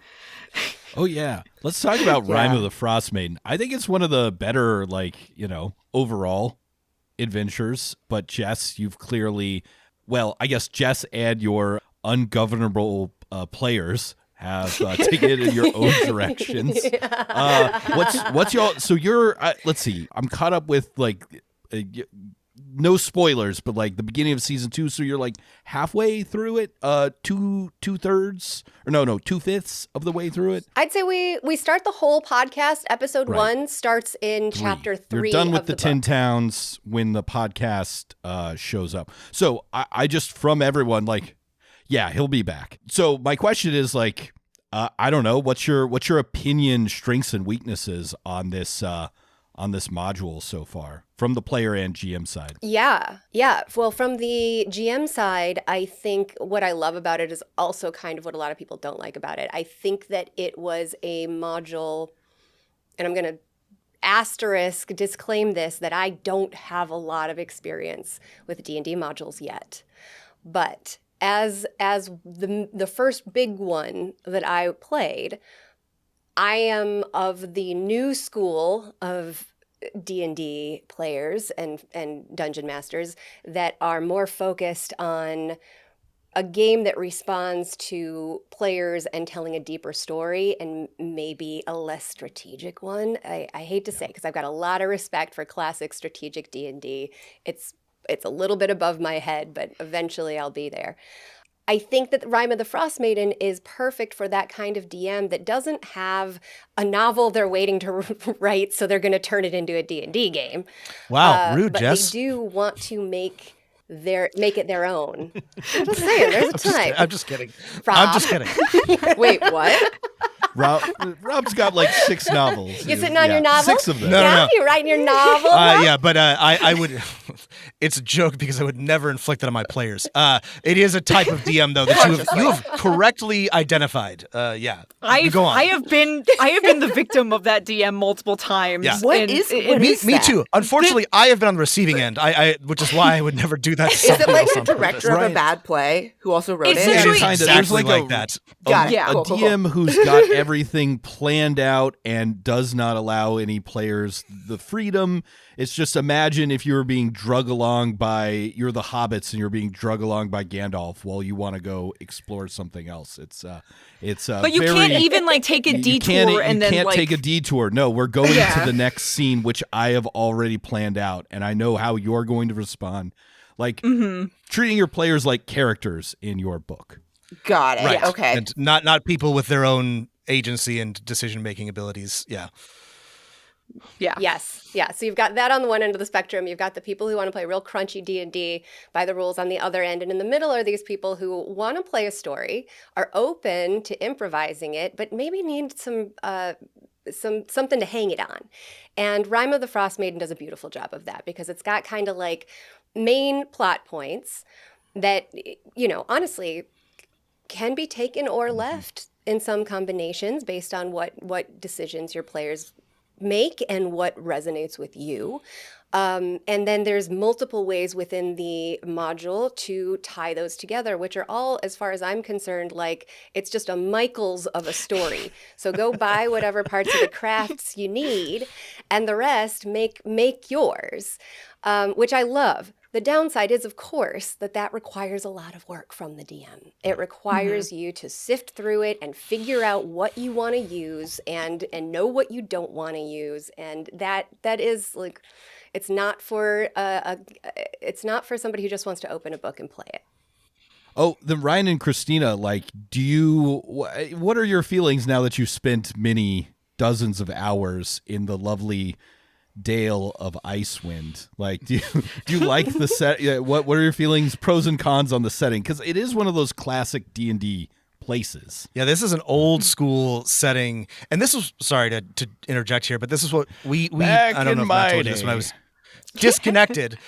Oh, yeah. Let's talk about Rime of the Frost Maiden. I think it's one of the better, overall adventures. But Jess, you've clearly... Well, I guess Jess and your ungovernable players have taken it in your own directions. What's y'all? So you're. Let's see. I'm caught up with no spoilers, but like the beginning of season 2. So you're like halfway through it. 2/3 or no 2/5 of the way through it. I'd say we start the whole podcast. Episode 1 starts in chapter 3. You're done with the 10 towns when the podcast shows up. So I just, from everyone, he'll be back. So my question is I don't know, what's your opinion, strengths and weaknesses on this on this module so far from the player and GM side? Yeah. Well, from the GM side, I think what I love about it is also kind of what a lot of people don't like about it. I think that it was a module, and I'm going to disclaim this, that I don't have a lot of experience with D&D modules yet. But as the first big one that I played, I am of the new school of D&D players and dungeon masters that are more focused on a game that responds to players and telling a deeper story, and maybe a less strategic one. I hate to say, because I've got a lot of respect for classic strategic D&D. It's a little bit above my head, but eventually I'll be there. I think that Rime of the Frost Maiden is perfect for that kind of DM that doesn't have a novel they're waiting to write, so they're going to turn it into a D&D game. Wow, rude, but Jess. They do want to make it their own. I'm just saying, there's a time. I'm just kidding. Rob. I'm just kidding. Wait, what? Rob's got like 6 novels. You sitting on your novel? 6 of them. No. You writing your novel? Yeah, but I would. It's a joke because I would never inflict it on my players. It is a type of DM though that you have correctly identified. Yeah. Go on. I have been the victim of that DM multiple times. Yeah. What is that? Me too. Unfortunately, I have been on the receiving end. Which is why I would never do that. To Is it somebody like else the on purpose. director of a bad play who also wrote it? Essentially- Kinda. Exactly There's like that. Got it. Yeah. A Cool, cool, DM who's got everything planned out and does not allow any players the freedom. It's just, imagine if you were being drug along by, you're the hobbits and you're being drug along by Gandalf while you want to go explore something else. But you can't even like take a detour and then you can't like take a detour. No, we're going to the next scene, which I have already planned out, and I know how you're going to respond. Like treating your players like characters in your book. Got it. Right. Okay. And not people with their own agency and decision-making abilities. Yeah. Yeah. Yes. Yeah. So you've got that on the one end of the spectrum. You've got the people who want to play real crunchy D&D by the rules on the other end. And in the middle are these people who want to play a story, are open to improvising it, but maybe need something to hang it on. And Rime of the Frost Maiden does a beautiful job of that, because it's got kind of like main plot points that, honestly can be taken or left in some combinations based on what decisions your players make and what resonates with you. And then there's multiple ways within the module to tie those together, which are all, as far as I'm concerned, like it's just a Michaels of a story. So go buy whatever parts of the crafts you need, and the rest make yours, which I love. The downside is, of course, that requires a lot of work from the DM. It requires you to sift through it and figure out what you want to use and know what you don't want to use. And that is like, it's not for somebody who just wants to open a book and play it. Oh, then Ryan and Cristina, like, what are your feelings now that you've spent many dozens of hours in the lovely Dale of Icewind? Like, do you like the set? What are your feelings, pros and cons on the setting? Because it is one of those classic D&D places. Yeah, this is an old school setting, and this was, sorry to interject here, but this is what we Back I don't know in if I my told you this day. when I was disconnected,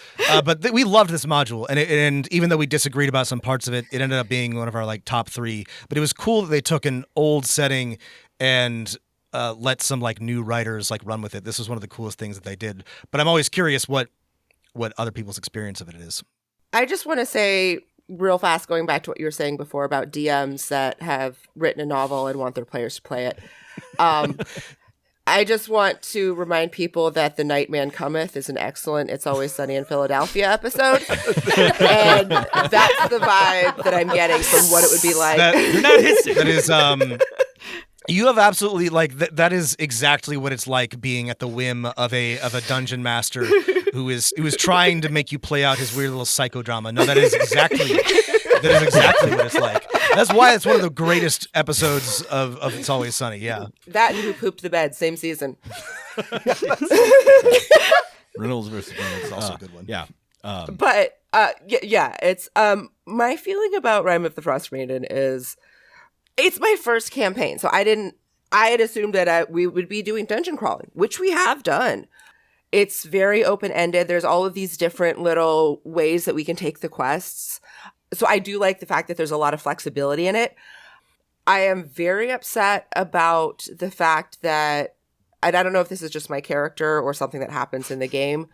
but we loved this module, and even though we disagreed about some parts of it, it ended up being one of our like top 3. But it was cool that they took an old setting and let some like new writers like run with it. This was one of the coolest things that they did. But I'm always curious what other people's experience of it is. I just want to say real fast, going back to what you were saying before about DMs that have written a novel and want their players to play it. I just want to remind people that The Night Man Cometh is an excellent It's Always Sunny in Philadelphia episode. And that's the vibe that I'm getting from what it would be like. That is you have absolutely like that is exactly what it's like being at the whim of a dungeon master who is trying to make you play out his weird little psychodrama. No, that is exactly what it's like. That's why it's one of the greatest episodes of It's Always Sunny. Yeah, That and Who Pooped the Bed, same season. Reynolds versus Reynolds, also a good one. Yeah. But yeah, it's my feeling about Rime of the Frost Maiden is it's my first campaign, so I had assumed that we would be doing dungeon crawling, which we have done. It's very open-ended. There's all of these different little ways that we can take the quests. So I do like the fact that there's a lot of flexibility in it. I am very upset about the fact that, and I don't know if this is just my character or something that happens in the game,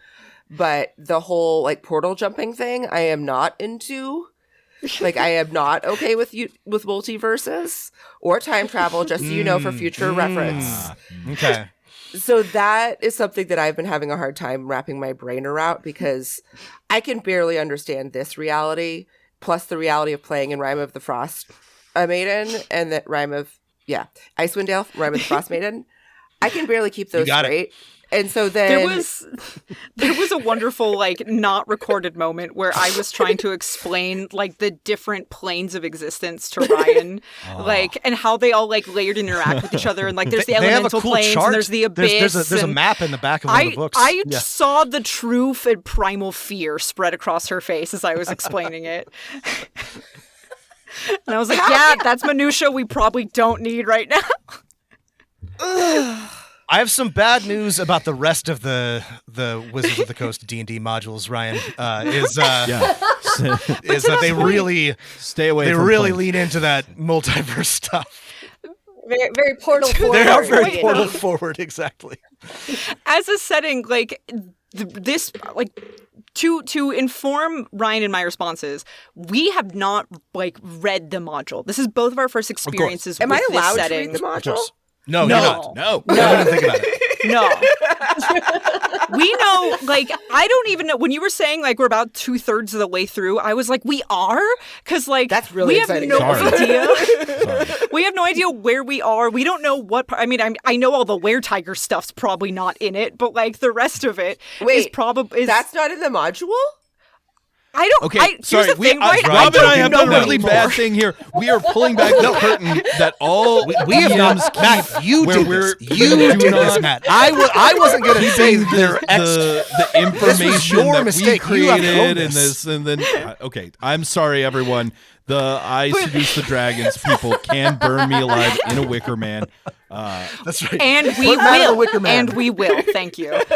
but the whole like portal jumping thing, I am not into. Like, I am not okay with multiverses or time travel, just so you know, for future reference. Okay. So that is something that I've been having a hard time wrapping my brain around, because I can barely understand this reality, plus the reality of playing in Rime of the Frost Maiden and that Icewind Dale, Rime of the Frost Maiden. I can barely keep those straight. And so then there was a wonderful like not recorded moment where I was trying to explain like the different planes of existence to Ryan, like, and how they all like layered interact with each other, and like there's the elemental planes chart. And there's the abyss. There's a map in the back of one of the books. I saw the truth and primal fear spread across her face as I was explaining it. And I was like, yeah, that's minutia we probably don't need right now. I have some bad news about the rest of the Wizards of the Coast D&D modules, Ryan. Is that they really stay away. They from really planes. lean into that multiverse stuff. Very, very portal forward. They are very portal forward, exactly. As a setting, like this, like to inform Ryan and my responses, we have not like read the module. This is both of our first experiences. Am with I allowed this to setting. read the module? No, you're not. No. I didn't think about it. No. We know, like, I don't even know. When you were saying, like, we're about 2/3 of the way through, I was like, we are? Because, like, that's really we exciting. have no idea. We have no idea where we are. We don't know what. I mean, I know all the were-tiger stuff's probably not in it, but, like, the rest of it is probably. That's not in the module? I don't. Okay, sorry. Here's the thing, right? Rob and I have done a really anymore. bad thing here. We are pulling back the curtain that all we have not. DMs Matt, you where did we're- this. You did this, Matt. I wasn't going to say the information your that mistake. we You have created owned and this. this and then. Okay, I'm sorry, everyone. The I Seduce the Dragons people can burn me alive in a wicker man. That's right. And we Put Matt in a will. wicker man. And we will. Thank you. But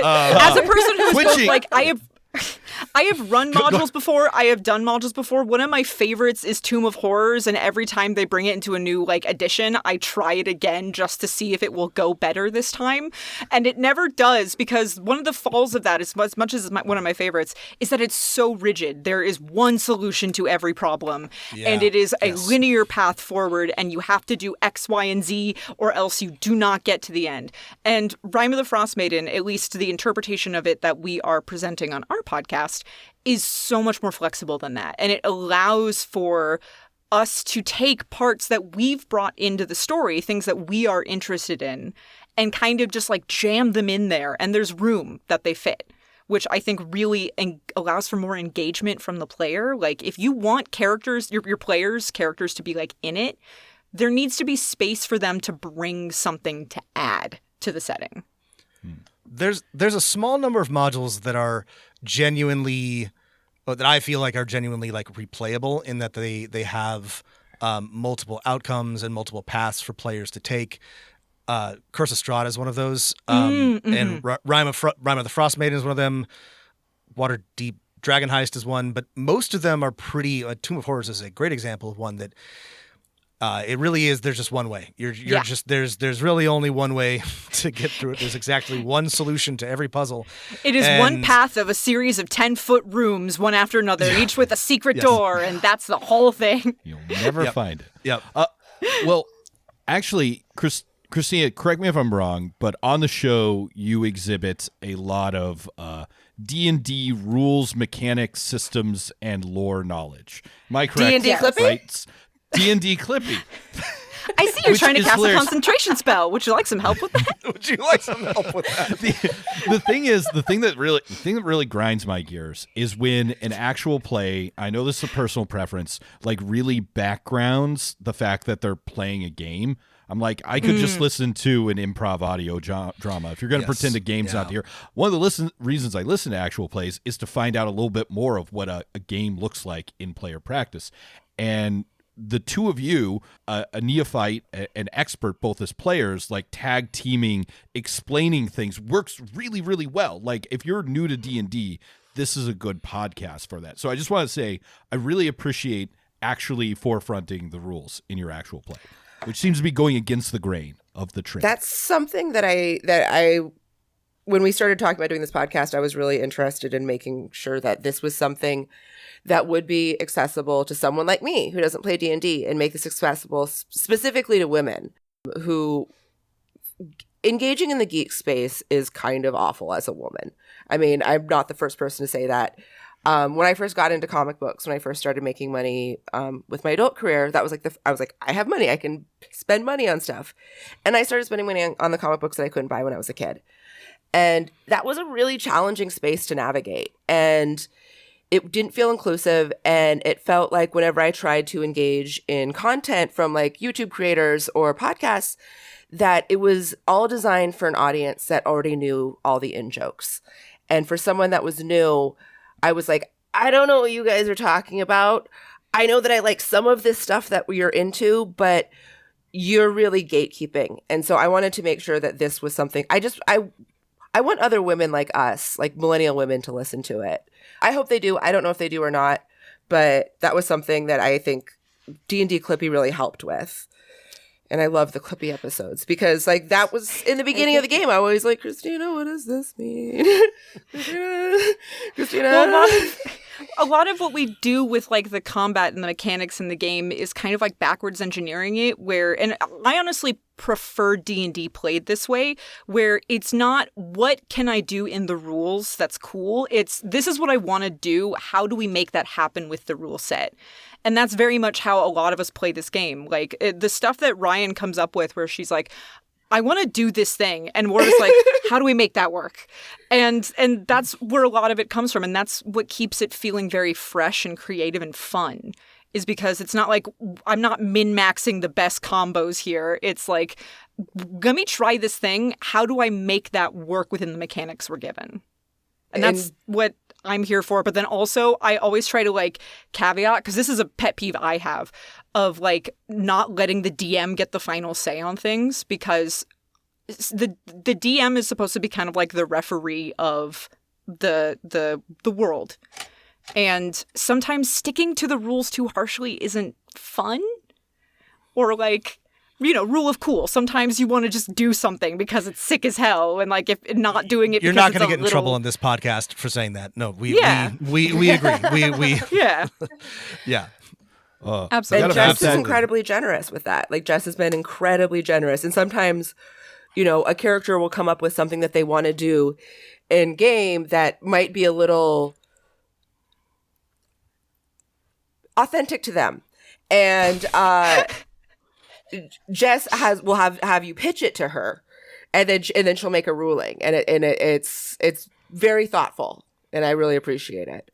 as a person who's both Twitchy. like, I have run modules before. I have done modules before. One of my favorites is Tomb of Horrors, and every time they bring it into a new like edition, I try it again just to see if it will go better this time. And it never does, because one of the falls of that, as much as one of my favorites, is that it's so rigid. There is one solution to every problem, and it is a linear path forward, and you have to do X, Y, and Z, or else you do not get to the end. And Rime of the Frost Maiden, at least the interpretation of it that we are presenting on our podcast, is so much more flexible than that. And it allows for us to take parts that we've brought into the story, things that we are interested in, and kind of just like jam them in there. And there's room that they fit, which I think really allows for more engagement from the player. Like, if you want characters, your players' characters to be like in it, there needs to be space for them to bring something to add to the setting. There's a small number of modules that are genuinely, that I feel like are genuinely like replayable, in that they have multiple outcomes and multiple paths for players to take. Curse of Strahd is one of those, and Rime of the Frost Maiden is one of them. Waterdeep Dragon Heist is one, but most of them are pretty. Tomb of Horrors is a great example of one that. It really is. There's just one way. You're just there's really only one way to get through it. There's exactly one solution to every puzzle. It is one path of a series of 10-foot rooms, one after another, each with a secret door, and that's the whole thing. You'll never find it. Yep. Well, actually, Cristina, correct me if I'm wrong, but on the show you exhibit a lot of D&D rules, mechanics, systems, and lore knowledge. Am I correct? D&D Clippy? Right? D&D Clippy. I see you're Which trying to is cast hilarious. a concentration spell. Would you like some help with that? Would you like some help with that? The thing that really grinds my gears is when an actual play, I know this is a personal preference, like really backgrounds the fact that they're playing a game. I'm like, I could just listen to an improv audio drama. If you're going to pretend a game's not here, one of the reasons I listen to actual plays is to find out a little bit more of what a game looks like in player practice. And the two of you, a neophyte, an expert, both as players, like tag teaming, explaining things works really, really well. Like if you're new to D&D, this is a good podcast for that. So I just want to say I really appreciate actually forefronting the rules in your actual play, which seems to be going against the grain of the trend. That's something that I when we started talking about doing this podcast, I was really interested in making sure that this was something that would be accessible to someone like me who doesn't play D&D, and make this accessible specifically to women who engaging in the geek space is kind of awful as a woman. I mean, I'm not the first person to say that. When I first got into comic books, when I first started making money with my adult career, that was like I was like, I have money, I can spend money on stuff. And I started spending money on the comic books that I couldn't buy when I was a kid. And that was a really challenging space to navigate. And it didn't feel inclusive. And it felt like whenever I tried to engage in content from like YouTube creators or podcasts, that it was all designed for an audience that already knew all the in-jokes. And for someone that was new, I was like, I don't know what you guys are talking about. I know that I like some of this stuff that you're into, but you're really gatekeeping. And so I wanted to make sure that this was something I want other women like us, like millennial women, to listen to it. I hope they do. I don't know if they do or not, but that was something that I think D&D Clippy really helped with. And I love the Clippy episodes because like that was in the beginning of the game. I was like, Cristina, what does this mean? Cristina. Well, a lot of what we do with like the combat and the mechanics in the game is kind of like backwards engineering it, and I honestly prefer D&D played this way, where it's not what can I do in the rules that's cool. It's this is what I want to do. How do we make that happen with the rule set? And that's very much how a lot of us play this game. Like the stuff that Ryan comes up with where she's like, I want to do this thing. And we're just like, how do we make that work? And that's where a lot of it comes from. And that's what keeps it feeling very fresh and creative and fun, is because it's not like I'm not min-maxing the best combos here. It's like, let me try this thing. How do I make that work within the mechanics we're given? And that's what I'm here for. But then also I always try to like caveat, because this is a pet peeve I have, of like not letting the DM get the final say on things, because the DM is supposed to be kind of like the referee of the world. And sometimes sticking to the rules too harshly isn't fun. Or like, you know, rule of cool. Sometimes you want to just do something because it's sick as hell, and like if not doing it, you're not going to get in trouble on this podcast for saying that. No, we agree. We yeah. Yeah. Absolutely. And Jess is incredibly generous with that. Like Jess has been incredibly generous, and sometimes, you know, a character will come up with something that they want to do in game that might be a little authentic to them, and Jess will have you pitch it to her, and then she'll make a ruling, and it's very thoughtful, and I really appreciate it.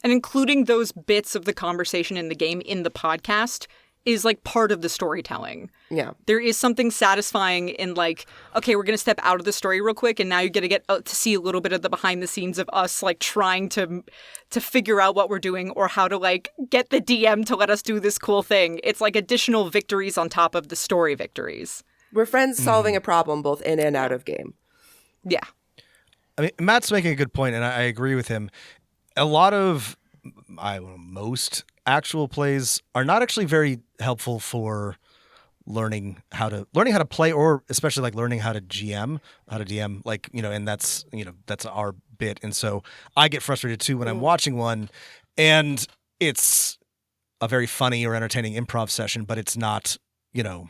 And including those bits of the conversation in the game in the podcast is like part of the storytelling. Yeah. There is something satisfying in like, okay, we're going to step out of the story real quick, and now you're going to get to see a little bit of the behind the scenes of us like trying to figure out what we're doing, or how to like get the DM to let us do this cool thing. It's like additional victories on top of the story victories. We're friends solving a problem both in and out of game. Yeah. I mean, Matt's making a good point, and I agree with him. A lot of, most actual plays are not actually very helpful for learning how to play, or especially like learning how to DM, like, you know, and that's our bit. And so I get frustrated too when I'm watching one and it's a very funny or entertaining improv session, but it's not, you know,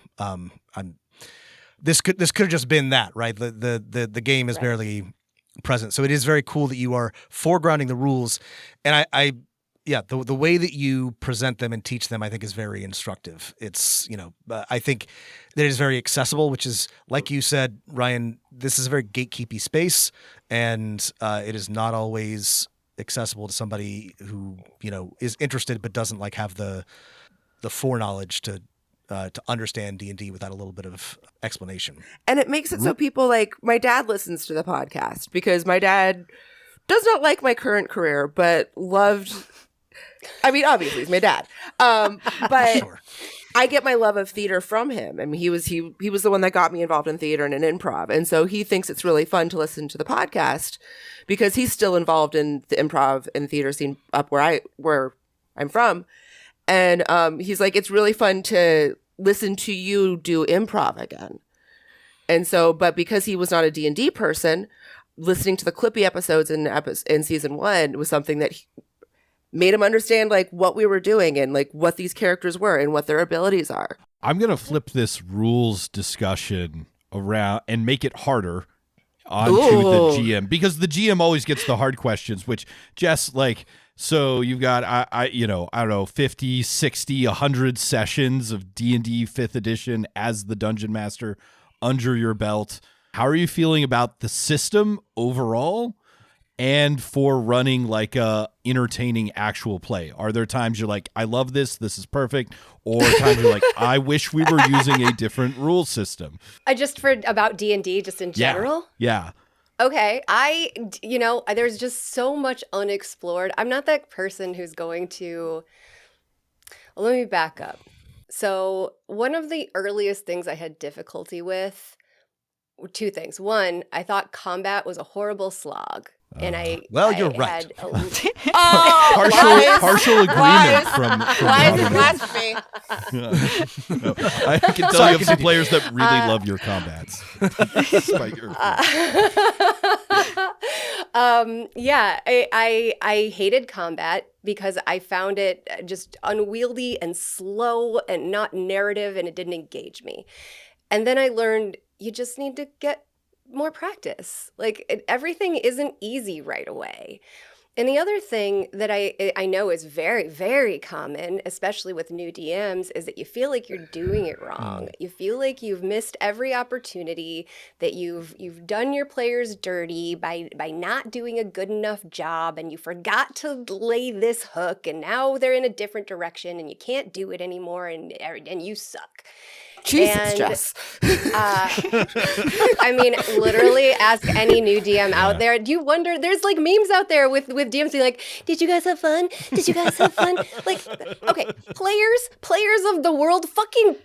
this could have just been that, right? The game is barely present. So it is very cool that you are foregrounding the rules, and the way that you present them and teach them, I think, is very instructive. It's, you know, I think that it is very accessible, which is, like you said, Ryan, this is a very gatekeepy space, and it is not always accessible to somebody who, you know, is interested but doesn't like have the foreknowledge to understand D&D without a little bit of explanation. And it makes it so people like my dad listens to the podcast, because my dad does not like my current career, but loved I mean, obviously, he's my dad. But Sure. I get my love of theater from him. I mean, he was the one that got me involved in theater and in improv. And so he thinks it's really fun to listen to the podcast because he's still involved in the improv and theater scene up where I'm from. And he's like, it's really fun to listen to you do improv again. And so, but because he was not a D&D person, listening to the Clippy episodes in season 1 was something that made him understand like what we were doing and like what these characters were and what their abilities are. I'm going to flip this rules discussion around and make it harder onto the GM, because the GM always gets the hard questions, which Jess, like, so you've got, I don't know, 50, 60, 100 sessions of D&D 5th edition as the Dungeon Master under your belt. How are you feeling about the system overall? And for running like a entertaining actual play? Are there times you're like, I love this is perfect, or times you're like, I wish we were using a different rule system? About D&D just in general? Yeah. Okay, there's just so much unexplored. I'm not that person who's going to, let me back up. So one of the earliest things I had difficulty with were 2 things. One, I thought combat was a horrible slog. And you're right. Partial agreement from Lies and blasphemy. I can tell you have some players that really love your combats. Despite your I hated combat because I found it just unwieldy and slow and not narrative, and it didn't engage me. And then I learned you just need to get more practice. Like everything isn't easy right away. And the other thing that I know is very, very common, especially with new DMs, is that you feel like you're doing it wrong. You feel like you've missed every opportunity, that you've done your players dirty by not doing a good enough job, and you forgot to lay this hook, and now they're in a different direction and you can't do it anymore, and you suck. Jesus, Jess. I mean, literally ask any new DM out there. Do you wonder, there's like memes out there with DMs being like, did you guys have fun? Did you guys have fun? Like, okay, players of the world, fucking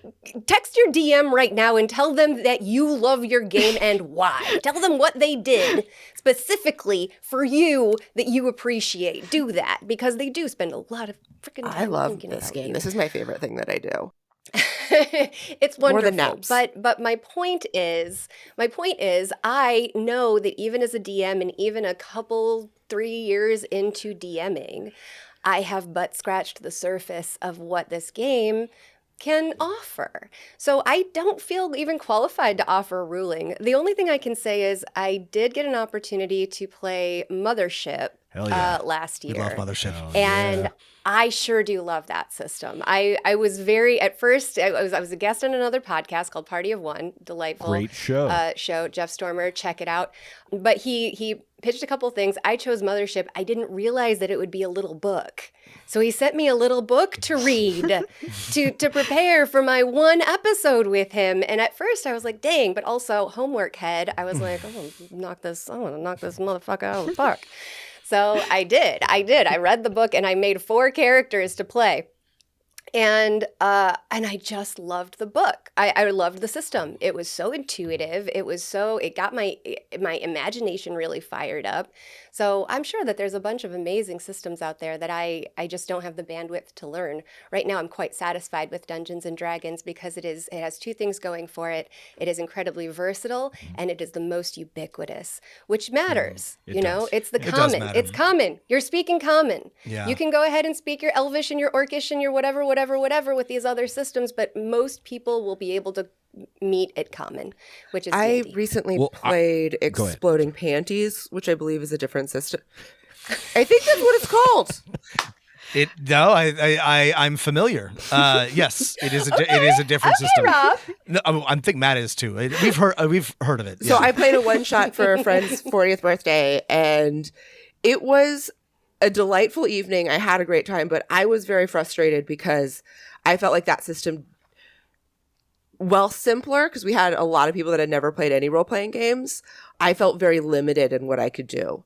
text your DM right now and tell them that you love your game and why. Tell them what they did specifically for you that you appreciate. Do that, because they do spend a lot of freaking time. I love this game. This is my favorite thing that I do. It's wonderful. More than naps. But my point is I know that even as a DM and even a couple 3 years into DMing, I have but scratched the surface of what this game can offer. So I don't feel even qualified to offer ruling. The only thing I can say is I did get an opportunity to play Mothership last year. We love Mothership. And I sure do love that system. I was very, at first, I was a guest on another podcast called Party of One. Delightful. Great show. Jeff Stormer, check it out. But he pitched a couple things. I chose Mothership. I didn't realize that it would be a little book. So he sent me a little book to read to prepare for my one episode with him. And at first I was like, dang, but also homework head. I was like, I want to knock this motherfucker out of the park. So I did. I read the book and I made 4 characters to play. And I just loved the book. I loved the system. It was so intuitive. It got my imagination really fired up. So I'm sure that there's a bunch of amazing systems out there that I just don't have the bandwidth to learn. Right now I'm quite satisfied with Dungeons and Dragons because it has 2 things going for it. It is incredibly versatile and it is the most ubiquitous, which matters. It's the common. It's common. You're speaking common. Yeah. You can go ahead and speak your Elvish and your Orcish and your whatever with these other systems, but most people will be able to meet at common, which is I D&D. recently played Exploding Panties, which I believe is a different system. I think that's what it's called. I'm familiar. Yes, it is a different system. Rob. No, I think Matt is too. We've heard of it. So I played a one shot for a friend's 40th birthday, and it was a delightful evening. I had a great time, but I was very frustrated because I felt like that system, while simpler, because we had a lot of people that had never played any role-playing games, I felt very limited in what I could do.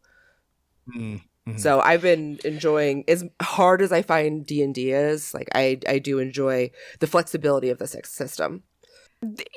So I've been enjoying, as hard as I find D&D is, like I do enjoy the flexibility of the system.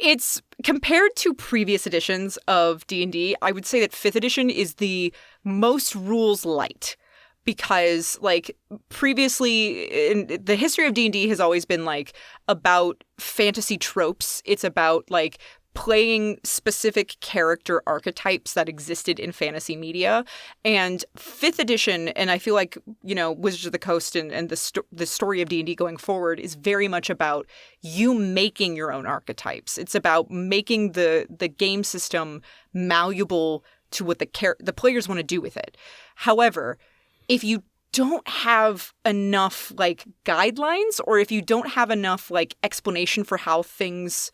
It's compared to previous editions of D&D, I would say that 5th edition is the most rules light. Because, like, previously, in the history of D&D has always been, like, about fantasy tropes. It's about, like, playing specific character archetypes that existed in fantasy media. And 5th edition, and I feel like, you know, Wizards of the Coast and the story of D&D going forward is very much about you making your own archetypes. It's about making the game system malleable to what the players want to do with it. However, if you don't have enough, like, guidelines, or if you don't have enough, like, explanation for how things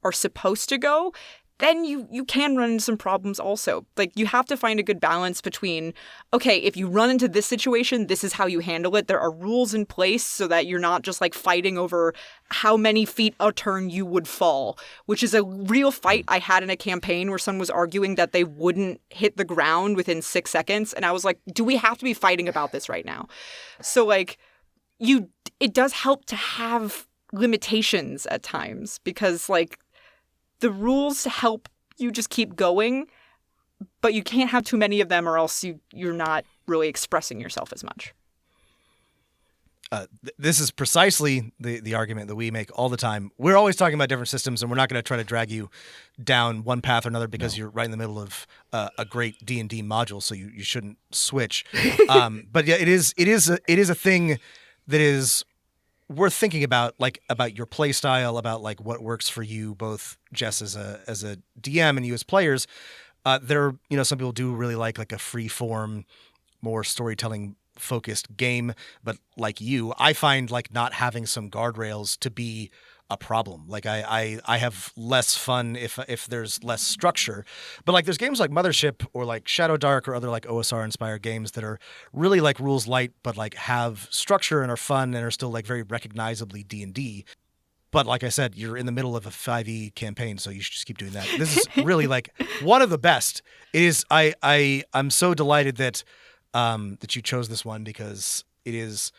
are supposed to go, then you can run into some problems also. Like, you have to find a good balance between, okay, if you run into this situation, this is how you handle it. There are rules in place so that you're not just, like, fighting over how many feet a turn you would fall, which is a real fight I had in a campaign where someone was arguing that they wouldn't hit the ground within 6 seconds. And I was like, do we have to be fighting about this right now? So, like, it does help to have limitations at times because, like, the rules help you just keep going, but you can't have too many of them or else you're not really expressing yourself as much. This is precisely the argument that we make all the time. We're always talking about different systems, and we're not going to try to drag you down one path or another because you're right in the middle of a great D&D module, so you shouldn't switch. But yeah, it is a thing that is worth thinking about, like, about your play style, about, like, what works for you, both Jess as a DM and you as players. There, you know, some people do really like a free form, more storytelling focused game, but like you, I find, like, not having some guardrails to be a problem. Like, I have less fun if there's less structure. But, like, there's games like Mothership or like Shadow Dark or other, like, OSR inspired games that are really, like, rules light, but, like, have structure and are fun and are still, like, very recognizably D&D. But like I said, you're in the middle of a 5e campaign, so you should just keep doing that. This is really, like, one of the best. It is. I'm so delighted that you chose this one because it is,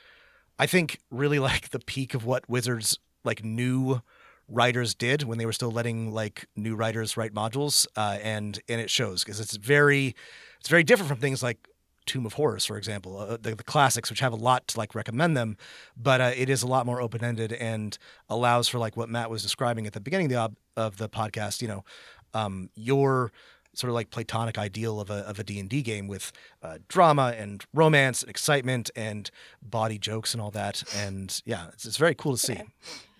I think, really, like, the peak of what Wizards, like, new writers did when they were still letting, like, new writers write modules, and it shows because it's very different from things like Tomb of Horrors, for example, the classics, which have a lot to, like, recommend them, but it is a lot more open-ended and allows for, like, what Matt was describing at the beginning of the podcast, you know, your sort of, like, platonic ideal of a D&D game with drama and romance and excitement and body jokes and all that. And yeah, it's very cool to see.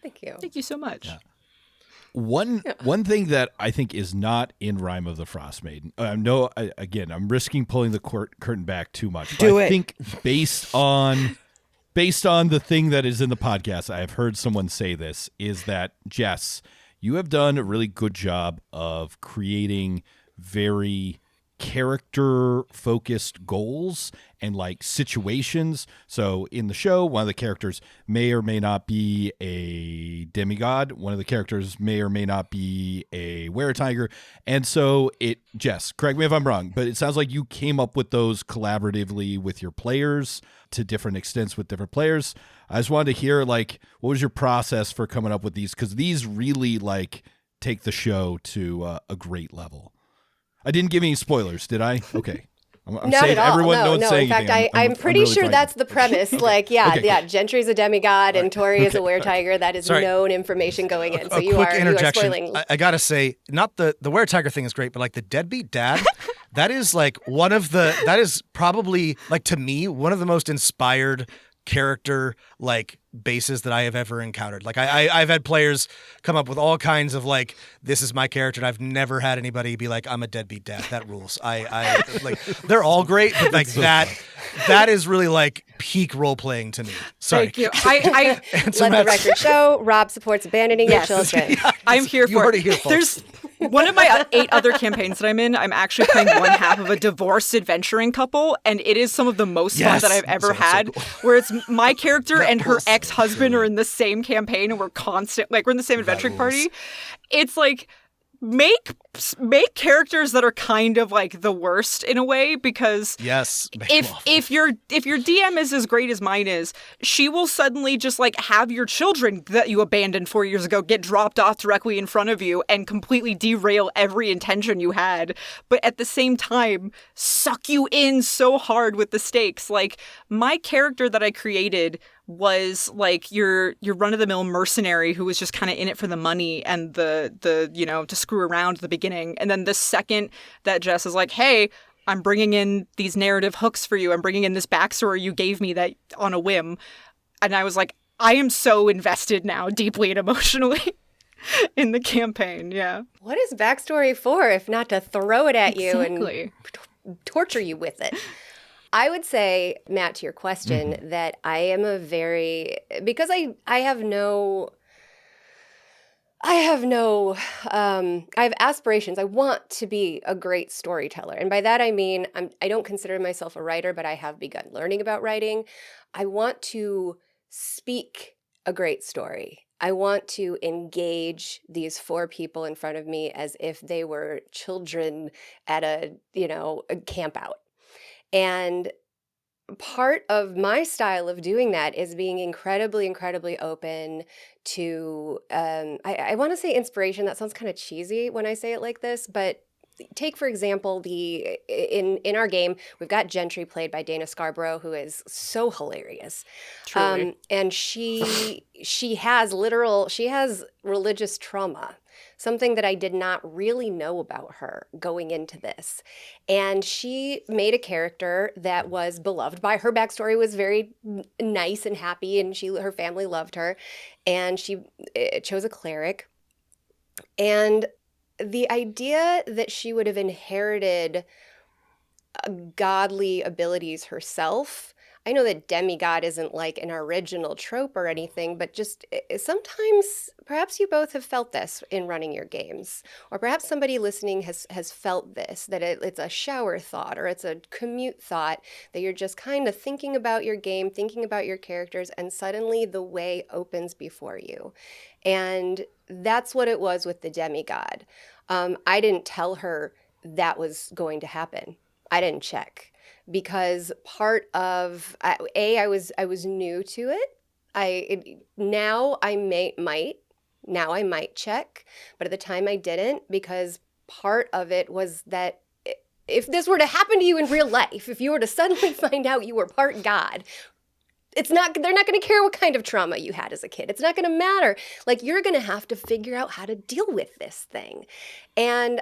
Thank you. Thank you so much. Yeah. One thing that I think is not in Rime of the Frost Maiden. Again, I'm risking pulling the curtain back too much. But I think based on the thing that is in the podcast, I have heard someone say this, is that, Jess, you have done a really good job of creating very character-focused goals and, like, situations. So in the show, one of the characters may or may not be a demigod. One of the characters may or may not be a were-tiger. And so Jess, correct me if I'm wrong, but it sounds like you came up with those collaboratively with your players to different extents with different players. I just wanted to hear, like, what was your process for coming up with these? Because these really, like, take the show to a great level. I didn't give any spoilers, did I? Okay. I'm Not saying at all. everyone No. don't say In fact, anything. I'm pretty really sure that's the premise. Like, yeah, Okay. Gentry's a demigod and Tori is a were-tiger. That is known information going in. So you are spoiling. I gotta say, not the were-tiger thing is great, but, like, the deadbeat dad, that is, like, that is probably, like, to me, one of the most inspired character, like, bases that I have ever encountered. Like, I've had players come up with all kinds of, like, this is my character, and I've never had anybody be like, I'm a deadbeat dad. That rules. I like, they're all great, but, like, that is really, like, peak role playing to me. Sorry. Thank you. I Let the record show, Rob supports abandoning your children. I'm here for it. There's one of my 8 other campaigns that I'm in, I'm actually playing one half of a divorced adventuring couple, and it is some of the most fun that I've ever had, where it's my character and her ex-husband are in the same campaign, and we're in the same adventuring party. It's like make characters that are kind of like the worst in a way, because if your DM is as great as mine is, she will suddenly just like have your children that you abandoned 4 years ago get dropped off directly in front of you and completely derail every intention you had, but at the same time suck you in so hard with the stakes. Like, my character that I created was like your run-of-the-mill mercenary who was just kind of in it for the money and the you know, to screw around at the beginning. And then the second that Jess is like, hey, I'm bringing in these narrative hooks for you, I'm bringing in this backstory you gave me that on a whim, and I was like, I am so invested now, deeply and emotionally, in the campaign. Yeah. What is backstory for if not to throw it at you Exactly. and torture you with it? I would say, Matt, to your question, that I am because I have aspirations. I want to be a great storyteller. And by that, I mean, I don't consider myself a writer, but I have begun learning about writing. I want to speak a great story. I want to engage these 4 people in front of me as if they were children at a camp out. And part of my style of doing that is being incredibly, incredibly open to, I want to say inspiration. That sounds kind of cheesy when I say it like this, but take, for example, in our game, we've got Gentry played by Dana Scarborough, who is so hilarious. Truly. And she has religious trauma, something that I did not really know about her going into this. And she made a character that was beloved by her. Backstory was very nice and happy, and her family loved her. And she chose a cleric. And the idea that she would have inherited godly abilities herself, I know that demigod isn't like an original trope or anything, but just sometimes perhaps you both have felt this in running your games, or perhaps somebody listening has felt this, that it's a shower thought or it's a commute thought, that you're just kind of thinking about your game, thinking about your characters, and suddenly the way opens before you. And that's what it was with the demigod. I didn't tell her that was going to happen. I didn't check, because part of I was new to it. Now I might check, but at the time I didn't, because part of it was that if this were to happen to you in real life, if you were to suddenly find out you were part God, they're not going to care what kind of trauma you had as a kid. It's not going to matter. Like, you're going to have to figure out how to deal with this thing. And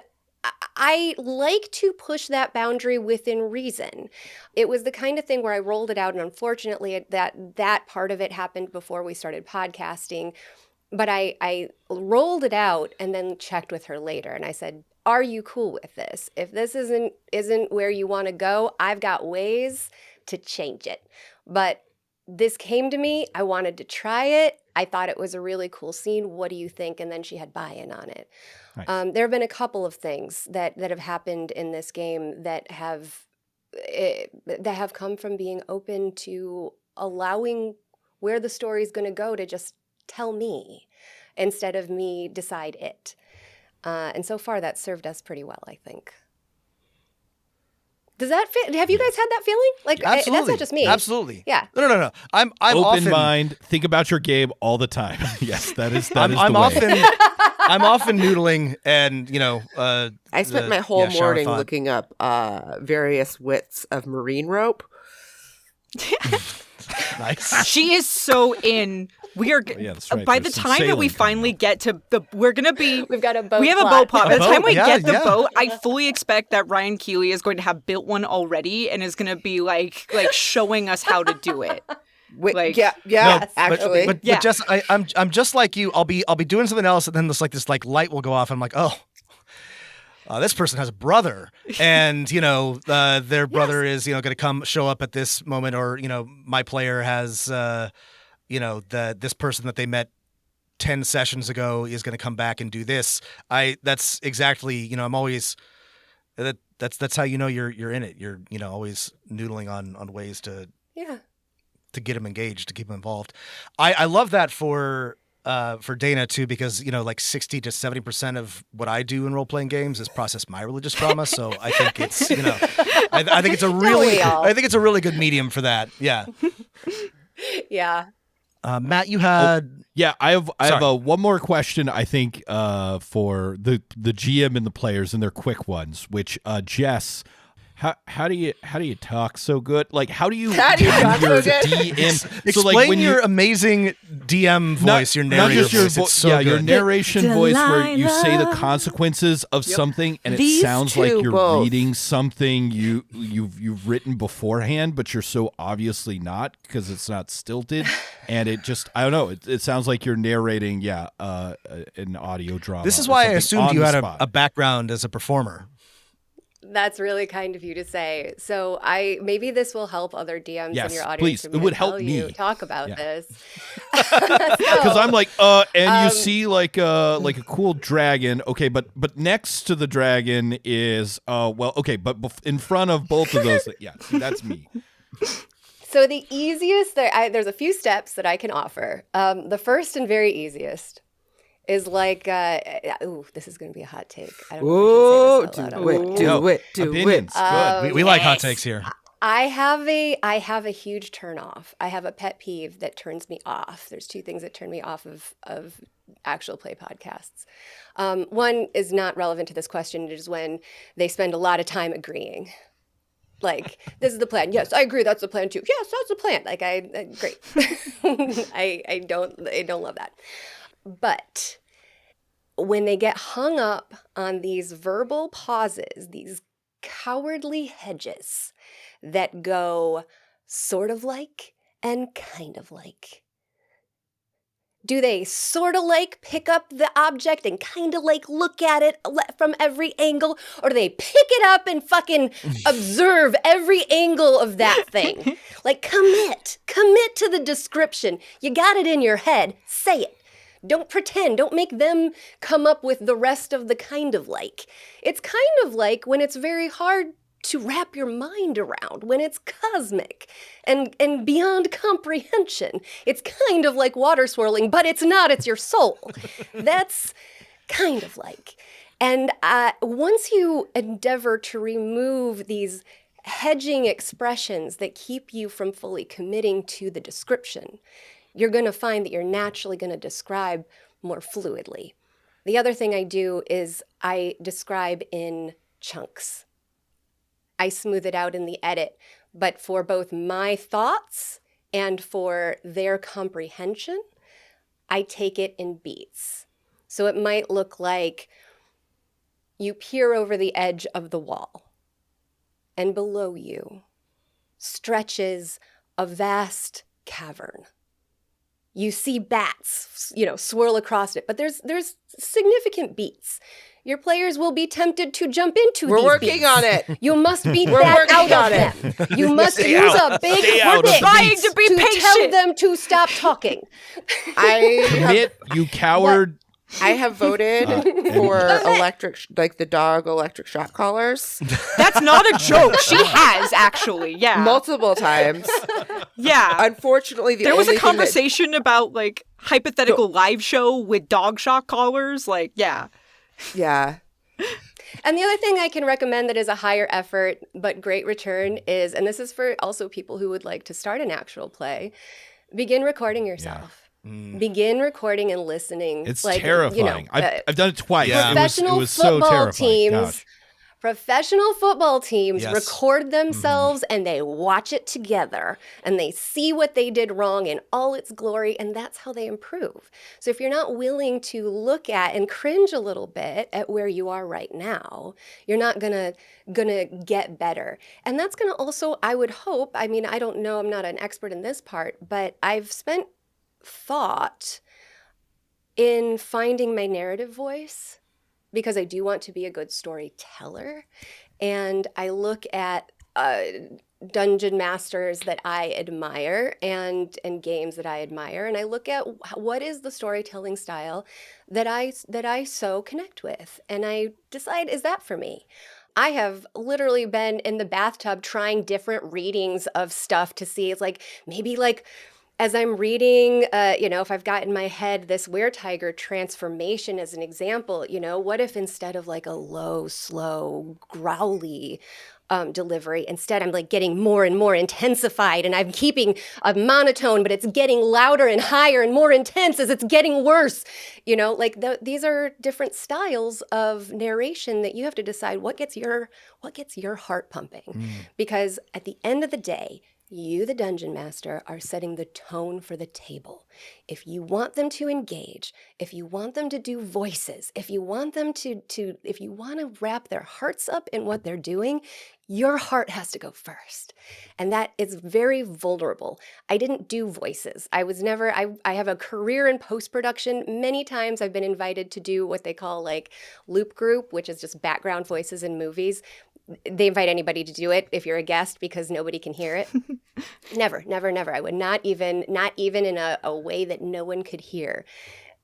I like to push that boundary within reason. It was the kind of thing where I rolled it out, and unfortunately that part of it happened before we started podcasting. But I rolled it out and then checked with her later, and I said, are you cool with this? If this isn't where you want to go, I've got ways to change it. But this came to me. I wanted to try it. I thought it was a really cool scene. What do you think? And then she had buy-in on it. Nice. There have been a couple of things that have happened in this game that have come from being open to allowing where the story is going to go to just tell me instead of me decide it. And so far, that's served us pretty well, I think. Does that fit? Have you guys had that feeling? Like, that's not just me. Absolutely. Yeah. No. I'm open often, mind. Think about your game all the time. Yes, that is the way. I'm often noodling, and I spent my whole morning looking up various widths of marine rope. Nice. She is so in. We are. Yeah, that's right. By the time that we finally get to we're gonna be. We've got a boat. We have a boat plot. By the time we get the yeah. boat, I fully expect that Ryan Keeley is going to have built one already and is going to be like showing us how to do it. Like, actually. But yeah. Jess, I'm just like you. I'll be doing something else, and then this light will go off. And I'm like, oh. This person has a brother, and their brother is going to come show up at this moment, or my player has this person that they met 10 sessions ago is going to come back and do this. That's exactly I'm always that's how you're in it. You're always noodling on ways to get them engaged, to keep them involved. I love that for for Dana too, because like 60 to 70% of what I do in role-playing games is process my religious trauma. So I think it's I think it's a really good medium for that. Yeah. Yeah. Matt, you had I have one more question. I think for the GM and the players and their quick ones. Which Jess, how do you talk so good? Like how do you talk so good? DM? Explain your amazing DM voice, your narrator voice. Your narration voice where you say the consequences of something, and it sounds like you're reading something you've written beforehand, but you're so obviously not because it's not stilted, and it just I don't know. It sounds like you're narrating an audio drama. This is why I assumed you had a background as a performer. That's really kind of you to say. So maybe this will help other DMs in your audience. Please. It would help me talk about this. Because I'm like, and you see like a cool dragon. Okay, but next to the dragon is but in front of both of those, see, that's me. So the easiest there's a few steps that I can offer. The first and very easiest is like, this is going to be a hot take. I don't know if I should say this out loud. Do Opinions. it. Good. We like hot takes here. I have a huge turn off. I have a pet peeve that turns me off. There's two things that turn me off of actual play podcasts. One is not relevant to this question. It is when they spend a lot of time agreeing. Like, this is the plan. Yes, I agree. That's the plan too. Yes, that's the plan. Like, great. I don't love that. But when they get hung up on these verbal pauses, these cowardly hedges that go sort of like and kind of like. Do they sort of like pick up the object and kind of like look at it from every angle? Or do they pick it up and fucking observe every angle of that thing? Like, commit to the description. You got it in your head. Say it. Don't pretend. Don't make them come up with the rest of the kind of like. It's kind of like when it's very hard to wrap your mind around, when it's cosmic and beyond comprehension. It's kind of like water swirling, but it's not. It's your soul. That's kind of like. And once you endeavor to remove these hedging expressions that keep you from fully committing to the description, you're going to find that you're naturally going to describe more fluidly. The other thing I do is I describe in chunks. I smooth it out in the edit, but for both my thoughts and for their comprehension, I take it in beats. So it might look like you peer over the edge of the wall, and below you stretches a vast cavern. You see bats, swirl across it, but there's significant beats. Your players will be tempted to jump into these We're working beats. on it. You must beat that out of them. You must use a big whip to tell them to stop talking. Commit, you coward. I have voted for the dog electric shock collars. That's not a joke. She has, actually. Yeah. Multiple times. Yeah. Unfortunately, there was a conversation about hypothetical live show with dog shock collars. Yeah. Yeah. And the other thing I can recommend that is a higher effort but great return is, and this is for also people who would like to start an actual play, begin recording yourself. Yeah. Begin recording and listening. It's terrifying. I've done it twice. Yeah. It was so terrifying. Gosh. Professional football teams record themselves and they watch it together and they see what they did wrong in all its glory, and that's how they improve. So if you're not willing to look at and cringe a little bit at where you are right now, you're not gonna get better. And that's gonna also, I would hope, I don't know, I'm not an expert in this part, but I've spent thought in finding my narrative voice, because I do want to be a good storyteller. And I look at dungeon masters that I admire and games that I admire, and I look at what is the storytelling style that I so connect with, and I decide, is that for me? I have literally been in the bathtub trying different readings of stuff to see, it's maybe as I'm reading, if I've got in my head this weretiger transformation as an example, what if instead of like a low, slow, growly delivery, instead I'm like getting more and more intensified, and I'm keeping a monotone, but it's getting louder and higher and more intense as it's getting worse. These are different styles of narration that you have to decide what gets your heart pumping. Because at the end of the day, you, the dungeon master, are setting the tone for the table. If you want them to engage, if you want them to do voices, if you want them if you want to wrap their hearts up in what they're doing, your heart has to go first. And that is very vulnerable. I didn't do voices. I have a career in post-production. Many times I've been invited to do what they call like loop group, which is just background voices in movies. They invite anybody to do it if you're a guest because nobody can hear it. Never. I would not even in a way that no one could hear.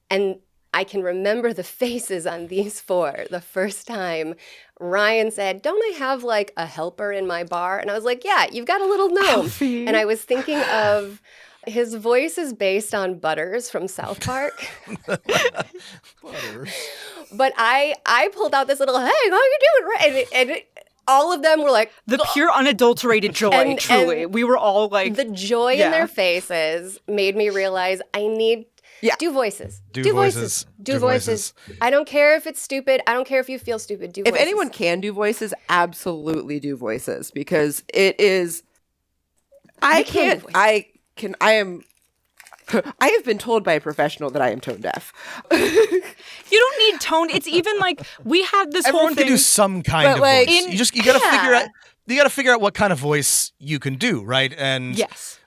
And I can remember the faces on these four the first time Ryan said, "Don't I have like a helper in my bar?" And I was like, "Yeah, you've got a little gnome." Alfie. And I was thinking of his voice is based on Butters from South Park. Butters. But I pulled out this little, "Hey, how you doing?" And all of them were like the pure unadulterated joy. Truly, we were all like the joy in their faces made me realize I need. Do voices. Do voices. Do voices. I don't care if it's stupid. I don't care if you feel stupid. Do If voices. anyone can do voices, absolutely do voices, because it is. I have been told by a professional that I am tone deaf. You don't need tone. It's even like we had this Everyone whole thing. can do some kind of like, voice. You gotta figure out. You gotta figure out what kind of voice you can do, right? And Yes.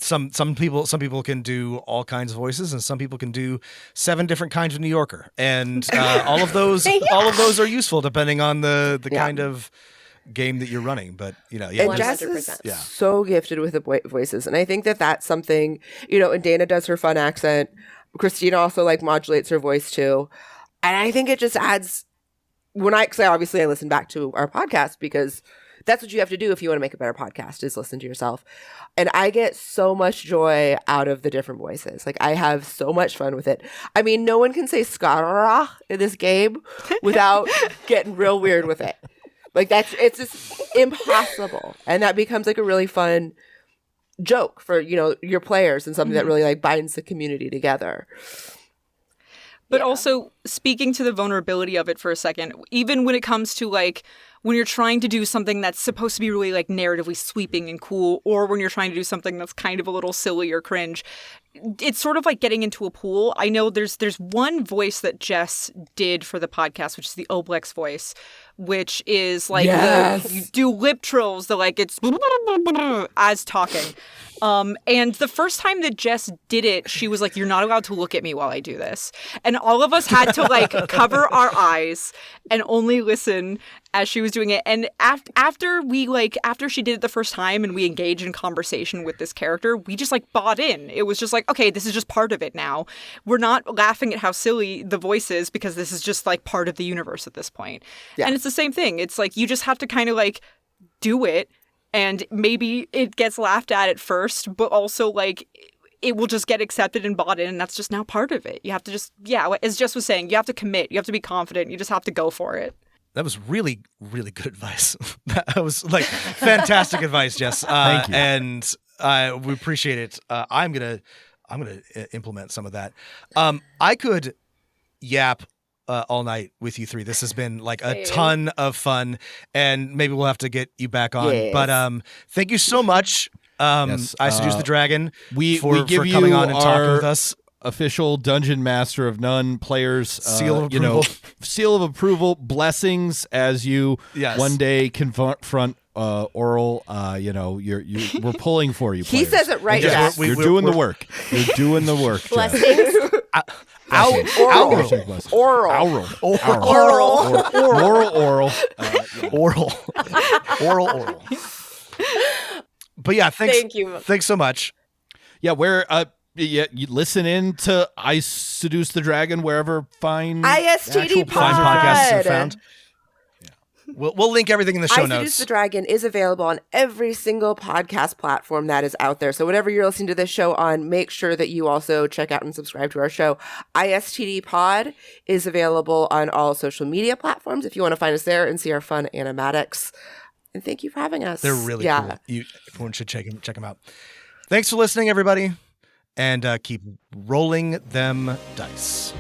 Some people can do all kinds of voices, and some people can do 7 different kinds of New Yorker, and all of those are useful depending on the kind of game that you're running. But And Jess is 100%. so gifted with the voices, and I think that that's something, and Dana does her fun accent. Cristina also like modulates her voice too, and I think it just adds. Because I listen back to our podcast because that's what you have to do if you want to make a better podcast is listen to yourself. And I get so much joy out of the different voices. Like I have so much fun with it. I mean, no one can say "skara" in this game without getting real weird with it. Like it's just impossible. And that becomes like a really fun joke for, your players and something that really like binds the community together. But also speaking to the vulnerability of it for a second, even when it comes to like when you're trying to do something that's supposed to be really like narratively sweeping and cool, or when you're trying to do something that's kind of a little silly or cringe, it's sort of like getting into a pool. I know there's one voice that Jess did for the podcast, which is the Oblex voice, which is like you do lip trills, it's as talking. And the first time that Jess did it, she was like, "You're not allowed to look at me while I do this." And all of us had to like cover our eyes and only listen as she was doing it. And after she did it the first time and we engaged in conversation with this character, we just like bought in. It was just like, okay, this is just part of it now. We're not laughing at how silly the voice is because this is just like part of the universe at this point. Yeah. And it's the same thing. It's like you just have to kind of like do it. And maybe it gets laughed at first, but also like it will just get accepted and bought in, and that's just now part of it. You have to just, as Jess was saying, you have to commit. You have to be confident. You just have to go for it. That was really, really good advice. That was like fantastic advice, Jess. Thank you. And we appreciate it. I'm gonna implement some of that. I could yap all night with you three. This has been like a ton of fun, and maybe we'll have to get you back on. Yes. But thank you so much. Yes, I Seduce the Dragon. We for give you coming on and talking our with us. Official Dungeon Master of None players Seal of approval. Seal of approval. Blessings as you one day confront Oral. We're pulling for you. He players. says it right. Yes, Jack. You're doing the work. You're doing the work. Jeff. Blessings. Oral. Oral. But yeah, thanks. Thank you. Thanks so much. Yeah, you listen in to I Seduce the Dragon wherever fine ISTD fine podcasts are found. We'll link everything in the show I Seduce notes. the Dragon is available on every single podcast platform that is out there. So whatever you're listening to this show on, make sure that you also check out and subscribe to our show. ISTD Pod is available on all social media platforms if you want to find us there and see our fun animatics. And thank you for having us. They're really cool. Everyone should check them out. Thanks for listening, everybody. And keep rolling them dice.